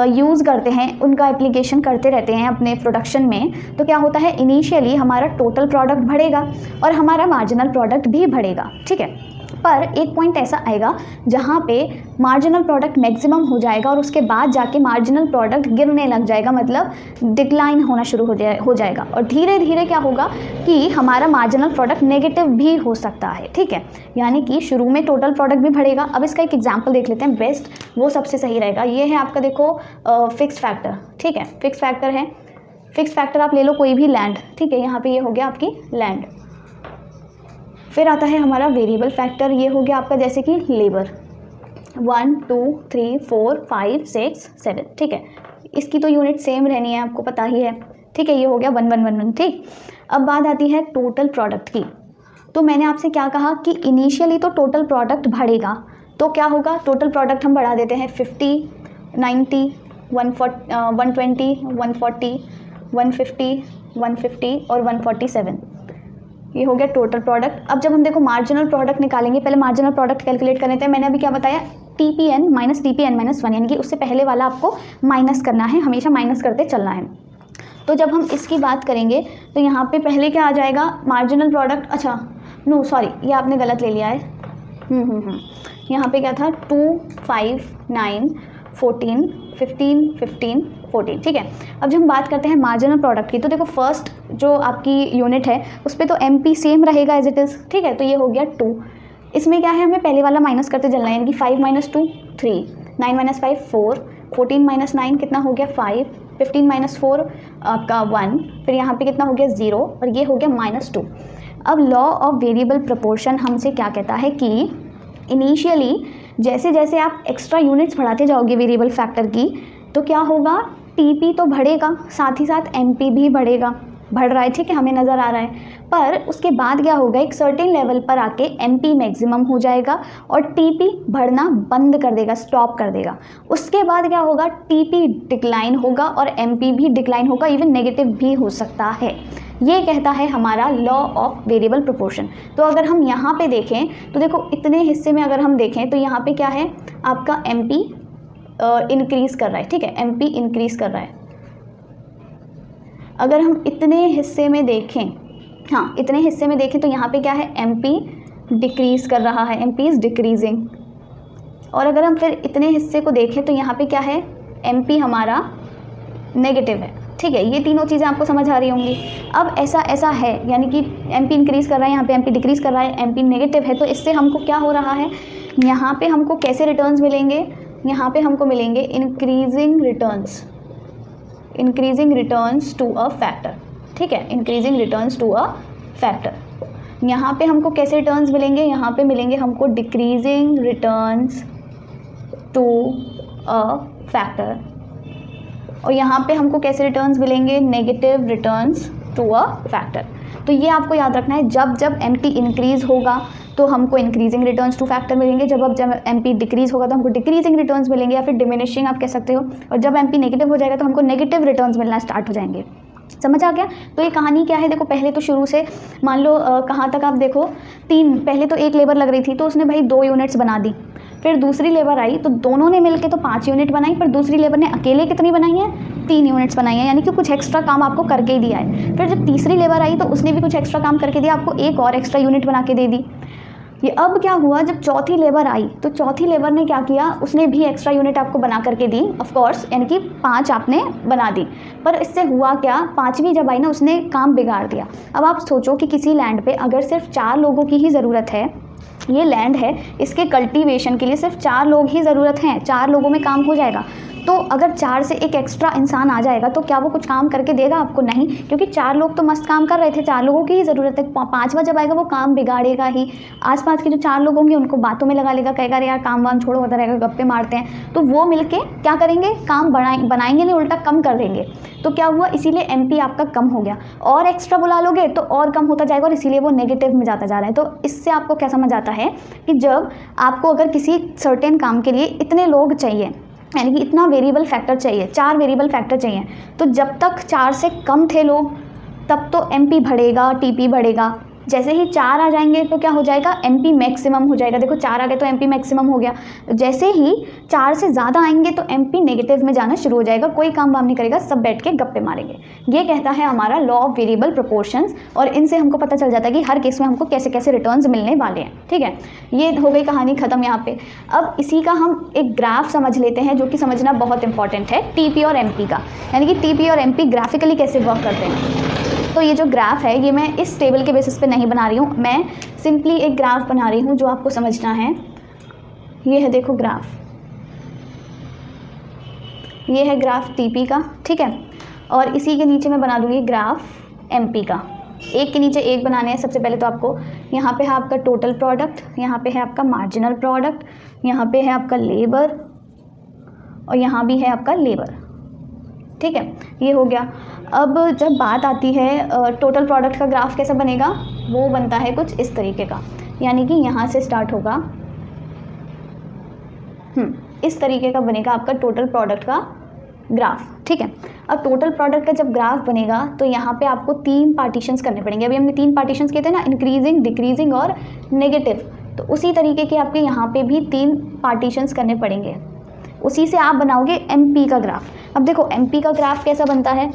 use करते हैं, उनका एप्लीकेशन करते रहते हैं अपने प्रोडक्शन में, तो क्या होता है, इनिशियली हमारा टोटल प्रोडक्ट बढ़ेगा और हमारा मार्जिनल प्रोडक्ट भी बढ़ेगा, ठीक है। पर एक पॉइंट ऐसा आएगा जहाँ पे मार्जिनल प्रोडक्ट मैक्सिमम हो जाएगा और उसके बाद जाके मार्जिनल प्रोडक्ट गिरने लग जाएगा, मतलब डिक्लाइन होना शुरू हो जाएगा और धीरे धीरे क्या होगा कि हमारा मार्जिनल प्रोडक्ट नेगेटिव भी हो सकता है, ठीक है। यानी कि शुरू में टोटल प्रोडक्ट भी बढ़ेगा। अब इसका एक एग्जाम्पल देख लेते हैं, बेस्ट वो सबसे सही रहेगा। ये है आपका देखो फिक्स फैक्टर, ठीक है, फिक्स फैक्टर है। फिक्स फैक्टर आप ले लो कोई भी लैंड, ठीक है, यहाँ पे ये हो गया आपकी लैंड। फिर आता है हमारा वेरिएबल फैक्टर, ये हो गया आपका जैसे कि लेबर, 1 2 3 4 5 6 7, ठीक है। इसकी तो यूनिट सेम रहनी है, आपको पता ही है, ठीक है। ये हो गया 1 1 1 1, ठीक। अब बात आती है टोटल प्रोडक्ट की। तो मैंने आपसे क्या कहा कि इनिशियली तो टोटल प्रोडक्ट बढ़ेगा, तो क्या होगा, टोटल प्रोडक्ट हम बढ़ा देते हैं 50 90 120 140 150 150 और 147, ये हो गया टोटल प्रोडक्ट। अब जब हम देखो मार्जिनल प्रोडक्ट निकालेंगे, पहले मार्जिनल प्रोडक्ट कैलकुलेट करने थे। मैंने अभी क्या बताया, TPN माइनस TPN माइनस 1, यानी कि उससे पहले वाला आपको माइनस करना है, हमेशा माइनस करते चलना है। तो जब हम इसकी बात करेंगे तो यहाँ पे पहले क्या आ जाएगा, मार्जिनल प्रोडक्ट, अच्छा नो सॉरी, ये आपने गलत ले लिया है। यहाँ पे क्या था 2 5 9 14 15 15 14, ठीक है। अब जब हम बात करते हैं मार्जिनल प्रोडक्ट की, तो देखो फर्स्ट जो आपकी यूनिट है उस पर तो MP सेम रहेगा एज इट इज़, ठीक है। तो ये हो गया 2, इसमें क्या है, हमें पहले वाला माइनस करते चलना है, यानी कि 5 - 2 3, 9 - 5 4, 14 - 9 कितना हो गया 5, 15 - 4 आपका 1, फिर यहाँ पे कितना हो गया 0 और ये हो गया -2। अब लॉ ऑफ वेरिएबल प्रोपोर्शन हमसे क्या कहता है कि इनिशियली जैसे जैसे आप एक्स्ट्रा यूनिट्स बढ़ाते जाओगे वेरिएबल फैक्टर की, तो क्या होगा, TP तो बढ़ेगा, साथ ही साथ MP भी बढ़ेगा, बढ़ रहा है, ठीक है, हमें नज़र आ रहा है। पर उसके बाद क्या होगा, एक सर्टेन लेवल पर आके MP मैक्सिमम हो जाएगा और TP बढ़ना बंद कर देगा, स्टॉप कर देगा। उसके बाद क्या होगा, TP डिक्लाइन होगा और MP भी डिक्लाइन होगा, इवन नेगेटिव भी हो सकता है। ये कहता है हमारा लॉ ऑफ वेरिएबल प्रोपोर्शन। तो अगर हम यहाँ पे देखें तो देखो इतने हिस्से में अगर हम देखें तो यहाँ पे क्या है, आपका MP इंक्रीज़ कर रहा है, ठीक है, MP इंक्रीज़ कर रहा है। अगर हम इतने हिस्से में देखें, हाँ इतने हिस्से में देखें तो यहाँ पे क्या है, MP डिक्रीज़ कर रहा है, MP इज़ डिक्रीजिंग। और अगर हम फिर इतने हिस्से को देखें तो यहाँ पे क्या है, MP हमारा नेगेटिव है, ठीक है। ये तीनों चीज़ें आपको समझ आ रही होंगी। अब ऐसा है, यानी कि MP इंक्रीज़ कर रहा है, यहाँ पे MP डिक्रीज़ कर रहा है, MP नेगेटिव है, तो इससे हमको क्या हो रहा है, यहाँ पे हमको कैसे रिटर्न्स मिलेंगे, यहाँ पे हमको मिलेंगे increasing returns to a factor, ठीक है, increasing returns to a factor. यहाँ पे हमको कैसे रिटर्न्स मिलेंगे, यहाँ पे मिलेंगे हमको decreasing returns to a factor, और यहाँ पे हमको कैसे रिटर्न्स मिलेंगे, negative returns to a factor. तो ये आपको याद रखना है, जब MP इंक्रीज़ होगा तो हमको इंक्रीजिंग रिटर्न्स टू फैक्टर मिलेंगे, जब MP डिक्रीज़ होगा तो हमको डिक्रीजिंग रिटर्न्स मिलेंगे या फिर डिमिनिशिंग आप कह सकते हो, और जब MP नेगेटिव हो जाएगा तो हमको नेगेटिव रिटर्न्स मिलना स्टार्ट हो जाएंगे। समझ आ गया। तो ये कहानी क्या है, देखो पहले तो शुरू से मान लो कहाँ तक आप देखो, पहले तो एक लेबर लग रही थी तो उसने भाई 2 यूनिट्स बना दी। फिर दूसरी लेबर आई तो दोनों ने मिलके तो 5 यूनिट बनाई, पर दूसरी लेबर ने अकेले कितनी बनाई है, 3 यूनिट्स बनाई है, यानी कि कुछ एक्स्ट्रा काम आपको करके ही दिया है। फिर जब तीसरी लेबर आई तो उसने भी कुछ एक्स्ट्रा काम करके दिया, आपको एक और एक्स्ट्रा यूनिट बना के दे दी। ये अब क्या हुआ, जब चौथी लेबर आई तो चौथी लेबर ने क्या किया, उसने भी एक्स्ट्रा यूनिट आपको बना करके दी, ऑफ कोर्स, यानी कि 5 आपने बना दी। पर इससे हुआ क्या, 5वीं जब आई ना उसने काम बिगाड़ दिया। अब आप सोचो कि किसी लैंड पे अगर सिर्फ 4 लोगों की ही ज़रूरत है, ये लैंड है, इसके कल्टीवेशन के लिए सिर्फ 4 लोग ही ज़रूरत हैं, 4 लोगों में काम हो जाएगा। तो अगर 4 से एक एक्स्ट्रा इंसान आ जाएगा तो क्या वो कुछ काम करके देगा आपको, नहीं, क्योंकि 4 लोग तो मस्त काम कर रहे थे, 4 लोगों की ही ज़रूरत है। 5वां जब आएगा वो काम बिगाड़ेगा ही, आसपास के जो 4 लोग होंगे उनको बातों में लगा लेगा, कहेगा यार काम वाम छोड़ो, होता रहेगा, गप्पे मारते हैं, तो वो मिलके क्या करेंगे, काम बनाएंगे नहीं, उल्टा कम कर देंगे। तो क्या हुआ, इसीलिए MP आपका कम हो गया, और एक्स्ट्रा बुला लोगे तो और कम होता जाएगा, और इसीलिए वो नेगेटिव में जाता जा रहा है। तो इससे आपको क्या समझ आता है कि जब आपको अगर किसी सर्टेन काम के लिए इतने लोग चाहिए, यानी कि इतना वेरिएबल फैक्टर चाहिए, 4 वेरिएबल फैक्टर चाहिए, तो जब तक 4 से कम थे लोग तब तो MP बढ़ेगा, TP बढ़ेगा, जैसे ही 4 आ जाएंगे तो क्या हो जाएगा, एमपी मैक्सिमम हो जाएगा। देखो 4 आ गए तो एमपी मैक्सिमम हो गया। जैसे ही 4 से ज़्यादा आएंगे तो एमपी नेगेटिव में जाना शुरू हो जाएगा, कोई काम वाम नहीं करेगा, सब बैठ के गप्पे मारेंगे। ये कहता है हमारा लॉ ऑफ वेरिएबल प्रोपोर्शंस, और इनसे हमको पता चल जाता है कि हर केस में हमको कैसे कैसे रिटर्न्स मिलने वाले हैं। ठीक है, ये हो गई कहानी ख़त्म यहाँ पे। अब इसी का हम एक ग्राफ समझ लेते हैं, जो कि समझना बहुत इंपॉर्टेंट है, टीपी और एमपी का, यानी कि टीपी और एमपी ग्राफिकली कैसे वर्क करते हैं। तो ये जो ग्राफ है ये मैं इस टेबल के बेसिस पे नहीं बना रही हूँ, मैं सिंपली एक ग्राफ बना रही हूँ जो आपको समझना है। ये है, देखो ग्राफ, ये है ग्राफ टीपी का, ठीक है, और इसी के नीचे मैं बना दूँगी ग्राफ एमपी का। एक के नीचे एक बनाने हैं। सबसे पहले तो आपको यहाँ पे है आपका टोटल प्रोडक्ट, यहाँ पे है आपका मार्जिनल प्रोडक्ट, यहाँ पे है आपका लेबर, और यहाँ भी है आपका लेबर। ठीक है, ये हो गया। अब जब बात आती है टोटल प्रोडक्ट का ग्राफ कैसा बनेगा, वो बनता है कुछ इस तरीके का, यानी कि यहाँ से स्टार्ट होगा, इस तरीके का बनेगा आपका टोटल प्रोडक्ट का ग्राफ। ठीक है, अब टोटल प्रोडक्ट का जब ग्राफ बनेगा तो यहाँ पे आपको 3 पार्टीशंस करने पड़ेंगे। अभी हमने 3 पार्टीशंस किए थे ना, इंक्रीजिंग, डिक्रीजिंग और नेगेटिव, तो उसी तरीके के आपके यहाँ पे भी 3 पार्टीशंस करने पड़ेंगे। उसी से आप बनाओगे एमपी का ग्राफ। अब देखो एमपी का ग्राफ कैसा बनता है,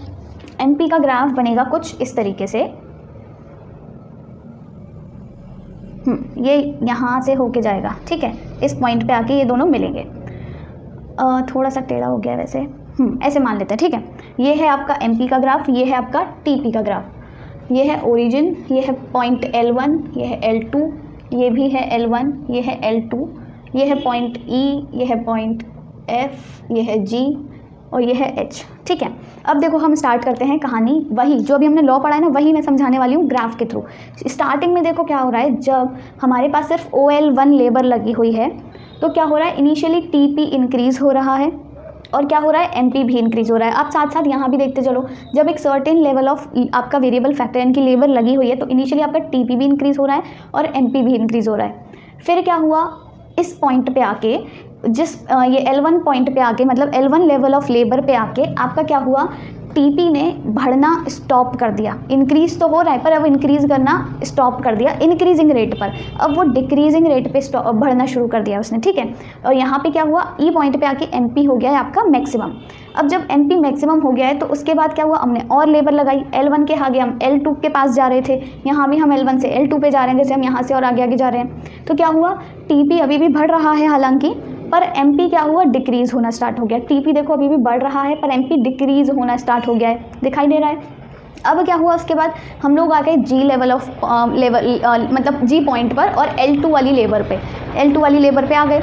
एमपी का ग्राफ बनेगा कुछ इस तरीके से, ये यहाँ से होके जाएगा। ठीक है, इस पॉइंट पे आके ये दोनों मिलेंगे। थोड़ा सा टेढ़ा हो गया वैसे, ऐसे मान लेते हैं। ठीक है, ये है आपका एमपी का ग्राफ, ये है आपका टीपी का ग्राफ। ये है ओरिजिन, ये है पॉइंट L1, ये है L2, ये भी है L1, ये है L2, ये है पॉइंट E, ये है पॉइंट F, ये है G और ये है H। ठीक है, अब देखो हम स्टार्ट करते हैं कहानी, वही जो अभी हमने लॉ पढ़ा है ना, वही मैं समझाने वाली हूँ ग्राफ के थ्रू। स्टार्टिंग में देखो क्या हो रहा है, जब हमारे पास सिर्फ OL1 लेबर लगी हुई है तो क्या हो रहा है, इनिशियली टीपी इंक्रीज़ हो रहा है और क्या हो रहा है, एमपी भी इंक्रीज़ हो रहा है। आप साथ साथ यहाँ भी देखते चलो, जब एक सर्टेन लेवल ऑफ आपका वेरिएबल फैक्टर यानी कि लेबर लगी हुई है तो इनिशियली आपका टीपी भी इंक्रीज़ हो रहा है और एमपी भी इंक्रीज़ हो रहा है। फिर क्या हुआ, इस पॉइंट पे आके ये L1 पॉइंट पे आके, मतलब L1 लेवल ऑफ लेबर पे आके आपका क्या हुआ, टीपी ने बढ़ना स्टॉप कर दिया। इंक्रीज़ तो हो रहा है पर अब इंक्रीज़ करना स्टॉप कर दिया इंक्रीजिंग रेट पर, अब वो डिक्रीजिंग रेट पे बढ़ना शुरू कर दिया उसने। ठीक है, और यहाँ पे क्या हुआ, ई पॉइंट पे आके एमपी हो गया है आपका मैक्सिमम। अब जब एमपी मैक्सिमम हो गया है तो उसके बाद क्या हुआ, हमने और लेबर लगाई, L1 के आगे हम L2 के पास जा रहे थे, यहाँ भी हम L1 से L2 पे जा रहे हैं, जैसे हम यहाँ से और आगे आगे जा रहे हैं। तो क्या हुआ, टीपी अभी भी बढ़ रहा है हालांकि, पर एमपी क्या हुआ, डिक्रीज़ होना स्टार्ट हो गया। टीपी देखो अभी भी बढ़ रहा है पर एमपी डिक्रीज़ होना स्टार्ट हो गया है, दिखाई दे रहा है। अब क्या हुआ, उसके बाद हम लोग आ गए जी लेवल ऑफ मतलब जी पॉइंट पर और L2 वाली लेबर पे, L2 वाली लेबर पे आ गए।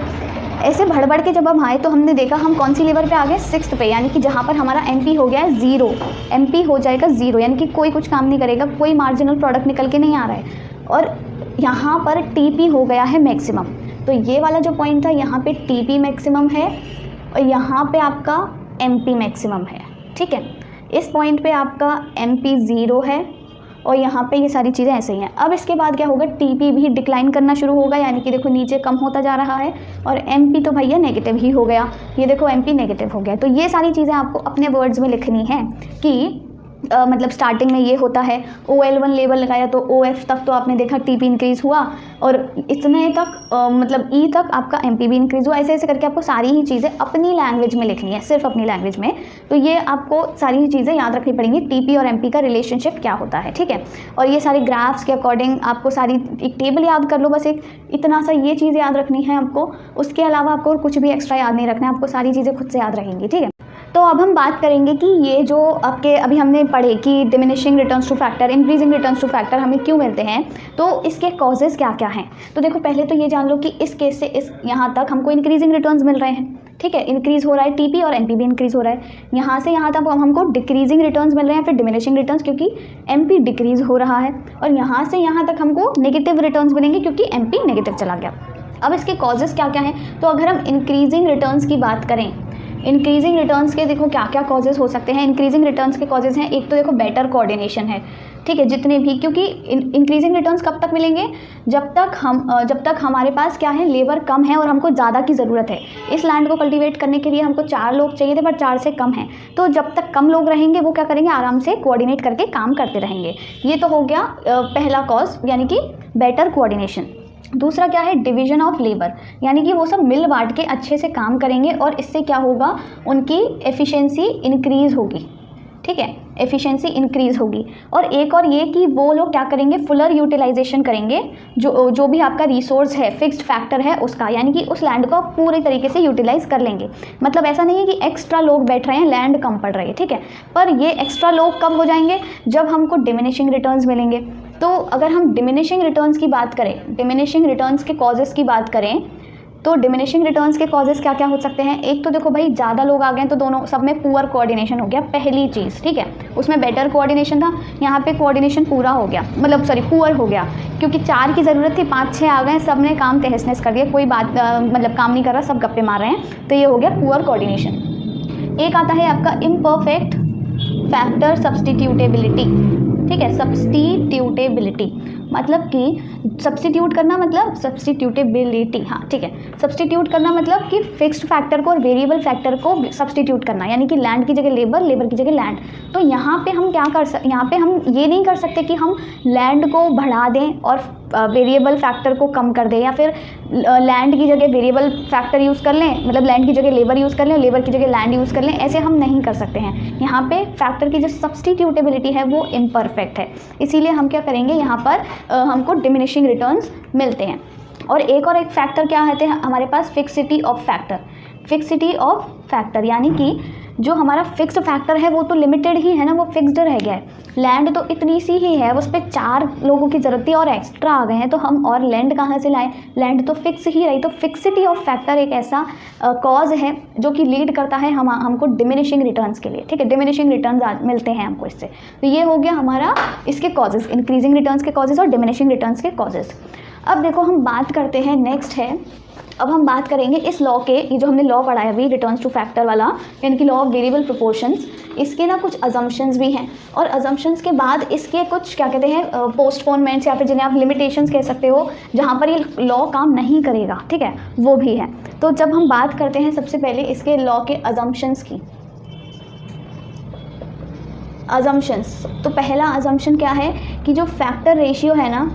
ऐसे बढ़ के जब हम आए तो हमने देखा हम कौन सी लेबर पे आ गए, 6th पे, यानी कि जहाँ पर हमारा एमपी हो गया है 0, एमपी हो जाएगा 0, यानी कि कोई कुछ काम नहीं करेगा, कोई मार्जिनल प्रोडक्ट निकल के नहीं आ रहा है, और यहाँ पर टीपी हो गया है मैक्सिमम। तो ये वाला जो पॉइंट था यहाँ पे टीपी मैक्सिमम है और यहाँ पे आपका एमपी मैक्सिमम है। ठीक है, इस पॉइंट पे आपका एमपी 0 है और यहाँ पे ये सारी चीज़ें ऐसे ही हैं। अब इसके बाद क्या होगा, टीपी भी डिक्लाइन करना शुरू होगा, यानी कि देखो नीचे कम होता जा रहा है, और एमपी तो भैया नेगेटिव ही हो गया, ये देखो एमपी नेगेटिव हो गया। तो ये सारी चीज़ें आपको अपने वर्ड्स में लिखनी है कि मतलब स्टार्टिंग में ये होता है, OL1 लेबर लगाया तो OF तक तो आपने देखा टीपी इंक्रीज़ हुआ और इतने तक मतलब E तक आपका एमपी भी इंक्रीज़ हुआ। ऐसे ऐसे करके आपको सारी ही चीज़ें अपनी लैंग्वेज में लिखनी है, सिर्फ अपनी लैंग्वेज में। तो ये आपको सारी ही चीज़ें याद रखनी पड़ेंगी, टीपी और एमपी का रिलेशनशिप क्या होता है। ठीक है, और ये सारे ग्राफ्स के अकॉर्डिंग आपको सारी एक टेबल याद कर लो, बस एक इतना सा ये चीज़ याद रखनी है आपको, उसके अलावा आपको कुछ भी एक्स्ट्रा याद नहीं रखना है, आपको सारी चीज़ें खुद से याद रहेंगी। ठीक है, तो अब हम बात करेंगे कि ये जो आपके अभी हमने पढ़े कि diminishing returns to factor, increasing returns to factor हमें क्यों मिलते हैं, तो इसके कॉजेज़ क्या क्या हैं। तो देखो पहले तो ये जान लो कि इस केस से इस यहाँ तक हमको इंक्रीजिंग रिटर्न्स मिल रहे हैं। ठीक है, इंक्रीज़ हो रहा है टीपी और एमपी भी इंक्रीज़ हो रहा है। यहाँ से यहाँ तक हमको डिक्रीजिंग रिटर्न्स मिल रहे हैं, फिर डिमिनिशिंग रिटर्न्स क्योंकि एमपी डिक्रीज़ हो रहा है, और यहाँ से यहाँ तक हमको नेगेटिव रिटर्न्स मिलेंगे क्योंकि एमपी नेगेटिव चला गया। अब इसके कॉजेज़ क्या क्या हैं, तो अगर हम इंक्रीजिंग रिटर्न्स की बात करें, इंक्रीजिंग रिटर्न्स के देखो क्या क्या कॉजेज़ हो सकते हैं। इंक्रीजिंग रिटर्न्स के कॉजेज़ हैं, एक तो देखो बेटर कोऑर्डिनेशन है, ठीक है, जितने भी, क्योंकि इंक्रीजिंग रिटर्न्स कब तक मिलेंगे, जब तक हमारे पास क्या है, लेबर कम है और हमको ज़्यादा की ज़रूरत है। इस लैंड को कल्टीवेट करने के लिए हमको 4 लोग चाहिए थे, पर 4 से कम हैं। तो जब तक कम लोग रहेंगे वो क्या करेंगे, आराम से कोऑर्डिनेट करके काम करते रहेंगे। ये तो हो गया पहला कॉज, यानी कि बेटर कोऑर्डिनेशन। दूसरा क्या है, डिवीजन ऑफ लेबर, यानी कि वो सब मिल बांट के अच्छे से काम करेंगे और इससे क्या होगा, उनकी एफिशिएंसी इंक्रीज़ होगी। ठीक है, एफिशिएंसी इंक्रीज़ होगी। और एक और ये कि वो लोग क्या करेंगे, फुलर यूटिलाइजेशन करेंगे जो भी आपका रिसोर्स है, फिक्स्ड फैक्टर है उसका, यानी कि उस लैंड को पूरी तरीके से यूटिलाइज कर लेंगे। मतलब ऐसा नहीं है कि एक्स्ट्रा लोग बैठ रहे हैं, लैंड कम पड़ रही है, ठीक है, पर ये एक्स्ट्रा लोग कब हो जाएंगे, जब हमको डिमिनिशिंग रिटर्न्स मिलेंगे। तो अगर हम डिमिनिशिंग रिटर्न्स की बात करें, डिमिनिशिंग रिटर्न्स के कॉजेज़ की बात करें, तो डिमिनिशिंग रिटर्न्स के कॉजेज़ क्या क्या हो सकते हैं। एक तो देखो भाई, ज़्यादा लोग आ गए तो दोनों सब में पुअर कोऑर्डिनेशन हो गया, पहली चीज़, ठीक है। उसमें बेटर कोऑर्डिनेशन था, यहाँ पे कोऑर्डिनेशन पूरा हो गया, मतलब सॉरी पुअर हो गया, क्योंकि 4 की ज़रूरत थी, 5-6 आ गए, सब ने काम तहस-नहस कर दिया, कोई बात मतलब काम नहीं कर रहा, सब गप्पे मार रहे हैं, तो ये हो गया पुअर कोऑर्डिनेशन। एक आता है आपका इम्परफेक्ट फैक्टर सब्सटीट्यूटेबिलिटी, ठीक है, सब्सटीट्यूटेबिलिटी मतलब कि सब्सटीट्यूट करना, मतलब सब्सटीट्यूटेबिलिटी, हाँ ठीक है, सब्सटीट्यूट करना मतलब कि फिक्स्ड फैक्टर को और वेरिएबल फैक्टर को सब्सटीट्यूट करना, यानी कि लैंड की जगह लेबर, लेबर की जगह लैंड। तो यहाँ पे हम क्या यहाँ पे हम ये नहीं कर सकते कि हम लैंड को बढ़ा दें और वेरिएबल फैक्टर को कम कर दें, या फिर लैंड की जगह वेरिएबल फैक्टर यूज़ कर लें, मतलब लैंड की जगह लेबर यूज़ कर लें और लेबर की जगह लैंड यूज़ कर लें, ऐसे हम नहीं कर सकते हैं। यहाँ पे फैक्टर की जो सब्सटीट्यूटेबिलिटी है वो इम्परफेक्ट है, इसीलिए हम क्या करेंगे, यहाँ पर हमको डिमिनिशिंग रिटर्न्स मिलते हैं। और एक फैक्टर क्या आते हैं हमारे पास, fixity of factor, fixity of factor, यानी कि जो हमारा फिक्स्ड फैक्टर है वो तो लिमिटेड ही है ना, वो फिक्स्ड रह गया है। लैंड तो इतनी सी ही है, उस पर 4 लोगों की ज़रूरत थी और एक्स्ट्रा आ गए हैं, तो हम और लैंड कहाँ से लाएं, लैंड तो फिक्स ही रही। तो फिक्सिटी ऑफ फैक्टर एक ऐसा कॉज है जो कि लीड करता है हमको डिमिनिशिंग रिटर्न्स के लिए, ठीक है, डिमिनिशिंग रिटर्न्स मिलते हैं हमको इससे। तो ये हो गया हमारा इसके कॉजेज़, इंक्रीजिंग रिटर्न्स के कॉजेज़ और डिमिनिशिंग रिटर्न्स के कॉजेज़। अब देखो हम बात करते हैं, नेक्स्ट है, अब हम बात करेंगे इस लॉ के, ये जो हमने लॉ पढ़ा है अभी, रिटर्न्स टू फैक्टर वाला, यानी कि लॉ ऑफ वेरिएबल प्रोपोर्शंस, इसके ना कुछ अजम्पशंस भी हैं, और अजम्पशंस के बाद इसके कुछ क्या कहते हैं, पोस्टपोनमेंट्स, या फिर जिन्हें आप लिमिटेशंस कह सकते हो, जहाँ पर ये लॉ काम नहीं करेगा, ठीक है, वो भी है। तो जब हम बात करते हैं सबसे पहले इसके लॉ के अजम्पशंस की, अजम्पशंस, तो पहला अजम्पशन क्या है कि जो फैक्टर रेशियो है ना,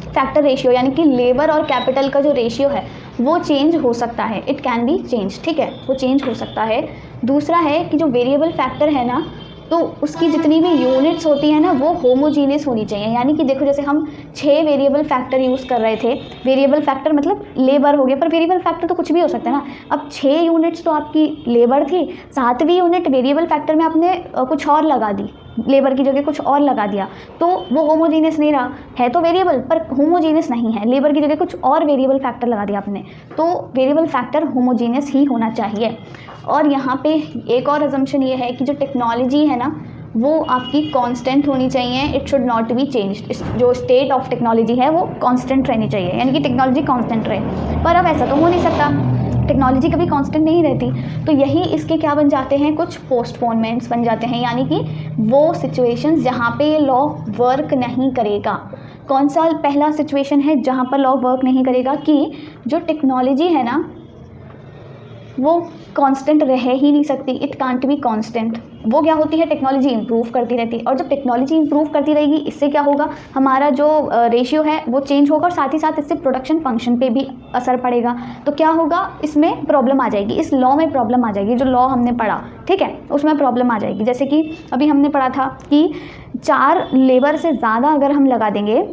फैक्टर रेशियो यानी कि लेबर और कैपिटल का जो रेशियो है वो चेंज हो सकता है, इट कैन बी चेंज, ठीक है, वो चेंज हो सकता है। दूसरा है कि जो वेरिएबल फैक्टर है ना, तो उसकी जितनी भी यूनिट्स होती है ना वो होमोजीनियस होनी चाहिए, यानी कि देखो जैसे हम 6 वेरिएबल फैक्टर यूज़ कर रहे थे, वेरिएबल फैक्टर मतलब लेबर हो गया, पर वेरिएबल फैक्टर तो कुछ भी हो सकता है ना। अब 6 यूनिट्स तो आपकी लेबर थी, 7वीं यूनिट वेरिएबल फैक्टर में आपने कुछ और लगा दी, लेबर की जगह कुछ और लगा दिया, तो वो होमोजीनियस नहीं रहा, है तो वेरिएबल पर होमोजीनियस नहीं है, लेबर की जगह कुछ और वेरिएबल फैक्टर लगा दिया आपने, तो वेरिएबल फैक्टर होमोजीनियस ही होना चाहिए। और यहाँ पे एक और अजम्पशन ये है कि जो टेक्नोलॉजी है ना वो आपकी कांस्टेंट होनी चाहिए, it should not be changed, जो स्टेट ऑफ टेक्नोलॉजी है वो कांस्टेंट रहनी चाहिए, यानी कि टेक्नोलॉजी कांस्टेंट रहे। पर अब ऐसा तो हो नहीं सकता, टेक्नोलॉजी कभी कांस्टेंट नहीं रहती, तो यही इसके क्या बन जाते हैं, कुछ पोस्टपोनमेंट्स बन जाते हैं, यानी कि वो सिचुएशंस जहाँ पे ये लॉ वर्क नहीं करेगा। कौन सा पहला सिचुएशन है जहाँ पर लॉ वर्क नहीं करेगा, कि जो टेक्नोलॉजी है ना वो कांस्टेंट रह ही नहीं सकती, इट कांट बी कांस्टेंट। वो क्या होती है, टेक्नोलॉजी इंप्रूव करती रहती है, और जब टेक्नोलॉजी इंप्रूव करती रहेगी इससे क्या होगा, हमारा जो रेशियो है वो चेंज होगा, और साथ ही साथ इससे प्रोडक्शन फंक्शन पे भी असर पड़ेगा। तो क्या होगा, इसमें प्रॉब्लम आ जाएगी, इस लॉ में प्रॉब्लम आ जाएगी, जो लॉ हमने पढ़ा, ठीक है, उसमें प्रॉब्लम आ जाएगी। जैसे कि अभी हमने पढ़ा था कि 4 लेबर से ज़्यादा अगर हम लगा देंगे,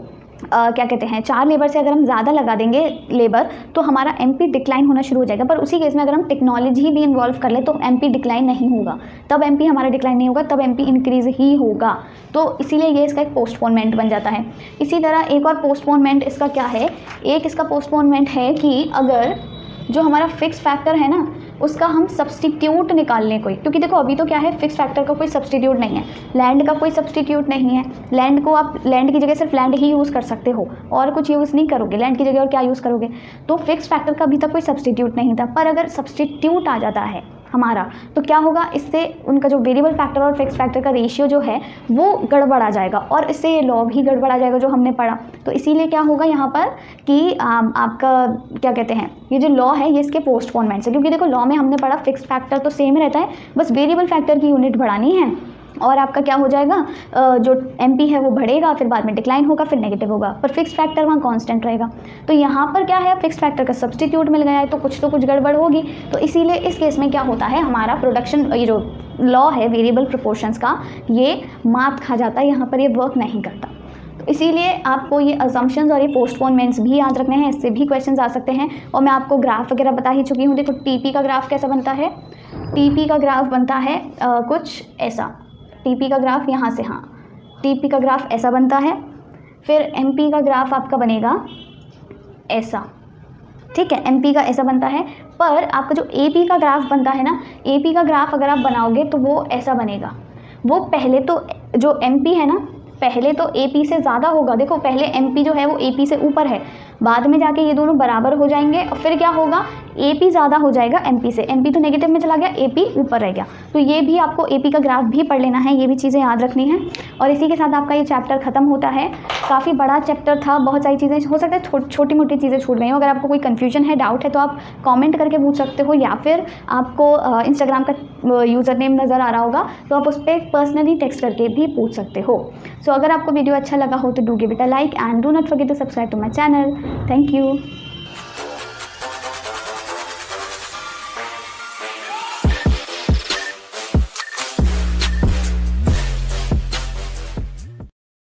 क्या कहते हैं, 4 लेबर से अगर हम ज़्यादा लगा देंगे लेबर, तो हमारा एमपी डिक्लाइन होना शुरू हो जाएगा। पर उसी केस में अगर हम टेक्नोलॉजी भी इन्वॉल्व कर ले तो एमपी डिक्लाइन नहीं होगा, तब एमपी हमारा डिक्लाइन नहीं होगा, तब एमपी इंक्रीज ही होगा। तो इसीलिए ये इसका एक पोस्टपोनमेंट बन जाता है। इसी तरह एक और पोस्टपोनमेंट इसका क्या है, एक इसका पोस्टपोनमेंट है कि अगर जो हमारा फिक्स फैक्टर है ना उसका हम सब्सटीट्यूट निकाल लें कोई, क्योंकि देखो अभी तो क्या है, फिक्स फैक्टर का कोई सब्सटीट्यूट नहीं है, लैंड का कोई सब्सटीट्यूट नहीं है, लैंड को आप लैंड की जगह सिर्फ लैंड ही यूज़ कर सकते हो और कुछ यूज़ नहीं करोगे, लैंड की जगह और क्या यूज़ करोगे। तो फिक्स फैक्टर का अभी तक कोई सब्सटीट्यूट नहीं था, पर अगर सब्सटीट्यूट आ जाता है, हमारा, तो क्या होगा, इससे उनका जो वेरिएबल फैक्टर और फिक्स फैक्टर का रेशियो जो है वो गड़बड़ा जाएगा और इससे ये लॉ भी गड़बड़ा जाएगा जो हमने पढ़ा। तो इसीलिए क्या होगा यहाँ पर कि आपका क्या कहते हैं, ये जो लॉ है ये इसके पोस्टपोनमेंट से, क्योंकि देखो लॉ में हमने पढ़ा फिक्स फैक्टर तो सेम रहता है, बस वेरिएबल फैक्टर की यूनिट बढ़ानी है और आपका क्या हो जाएगा, जो MP है वो बढ़ेगा, फिर बाद में डिक्लाइन होगा, फिर नेगेटिव होगा, पर फिक्स फैक्टर वहाँ कांस्टेंट रहेगा। तो यहाँ पर क्या है, फिक्स फैक्टर का सब्स्टिट्यूट मिल गया है तो कुछ गड़बड़ होगी। तो इसीलिए इस केस में क्या होता है, हमारा प्रोडक्शन, ये जो लॉ है वेरिएबल प्रोपोर्शंस का, ये मात खा जाता है, यहाँ पर ये वर्क नहीं करता। तो इसीलिए आपको ये अजम्पशंस और ये पोस्टपोनमेंट्स भी याद रखने हैं, इससे भी क्वेश्चंस आ सकते हैं। और मैं आपको ग्राफ वगैरह बता ही चुकी हूँ। देखो TP का ग्राफ कैसा बनता है, TP का ग्राफ बनता है कुछ ऐसा, TP का ग्राफ यहाँ से, हाँ TP का ग्राफ ऐसा बनता है, फिर MP का ग्राफ आपका बनेगा ऐसा, ठीक है, MP का ऐसा बनता है। पर आपका जो AP का ग्राफ बनता है ना, AP का ग्राफ अगर आप बनाओगे तो वो ऐसा बनेगा। वो पहले तो जो MP है ना, पहले तो AP से ज़्यादा होगा, देखो पहले MP जो है वो AP से ऊपर है, बाद में जाके ये दोनों बराबर हो जाएंगे और फिर क्या होगा, AP ज़्यादा हो जाएगा MP से, MP तो नेगेटिव में चला गया, AP ऊपर रह गया। तो ये भी आपको AP का ग्राफ भी पढ़ लेना है, ये भी चीज़ें याद रखनी है। और इसी के साथ आपका ये चैप्टर ख़त्म होता है। काफ़ी बड़ा चैप्टर था, बहुत सारी चीज़ें, हो सकता है छोटी मोटी चीज़ें छूट गई हो। अगर आपको कोई कन्फ्यूजन है, डाउट है तो आप कॉमेंट करके पूछ सकते हो, या फिर आपको इंस्टाग्राम का यूज़र नेम नज़र आ रहा होगा तो आप उस पर पर्सनली टेक्स्ट करके भी पूछ सकते हो। सो अगर आपको वीडियो अच्छा लगा हो तो do give it a like and do not forget to subscribe to my channel. Thank you.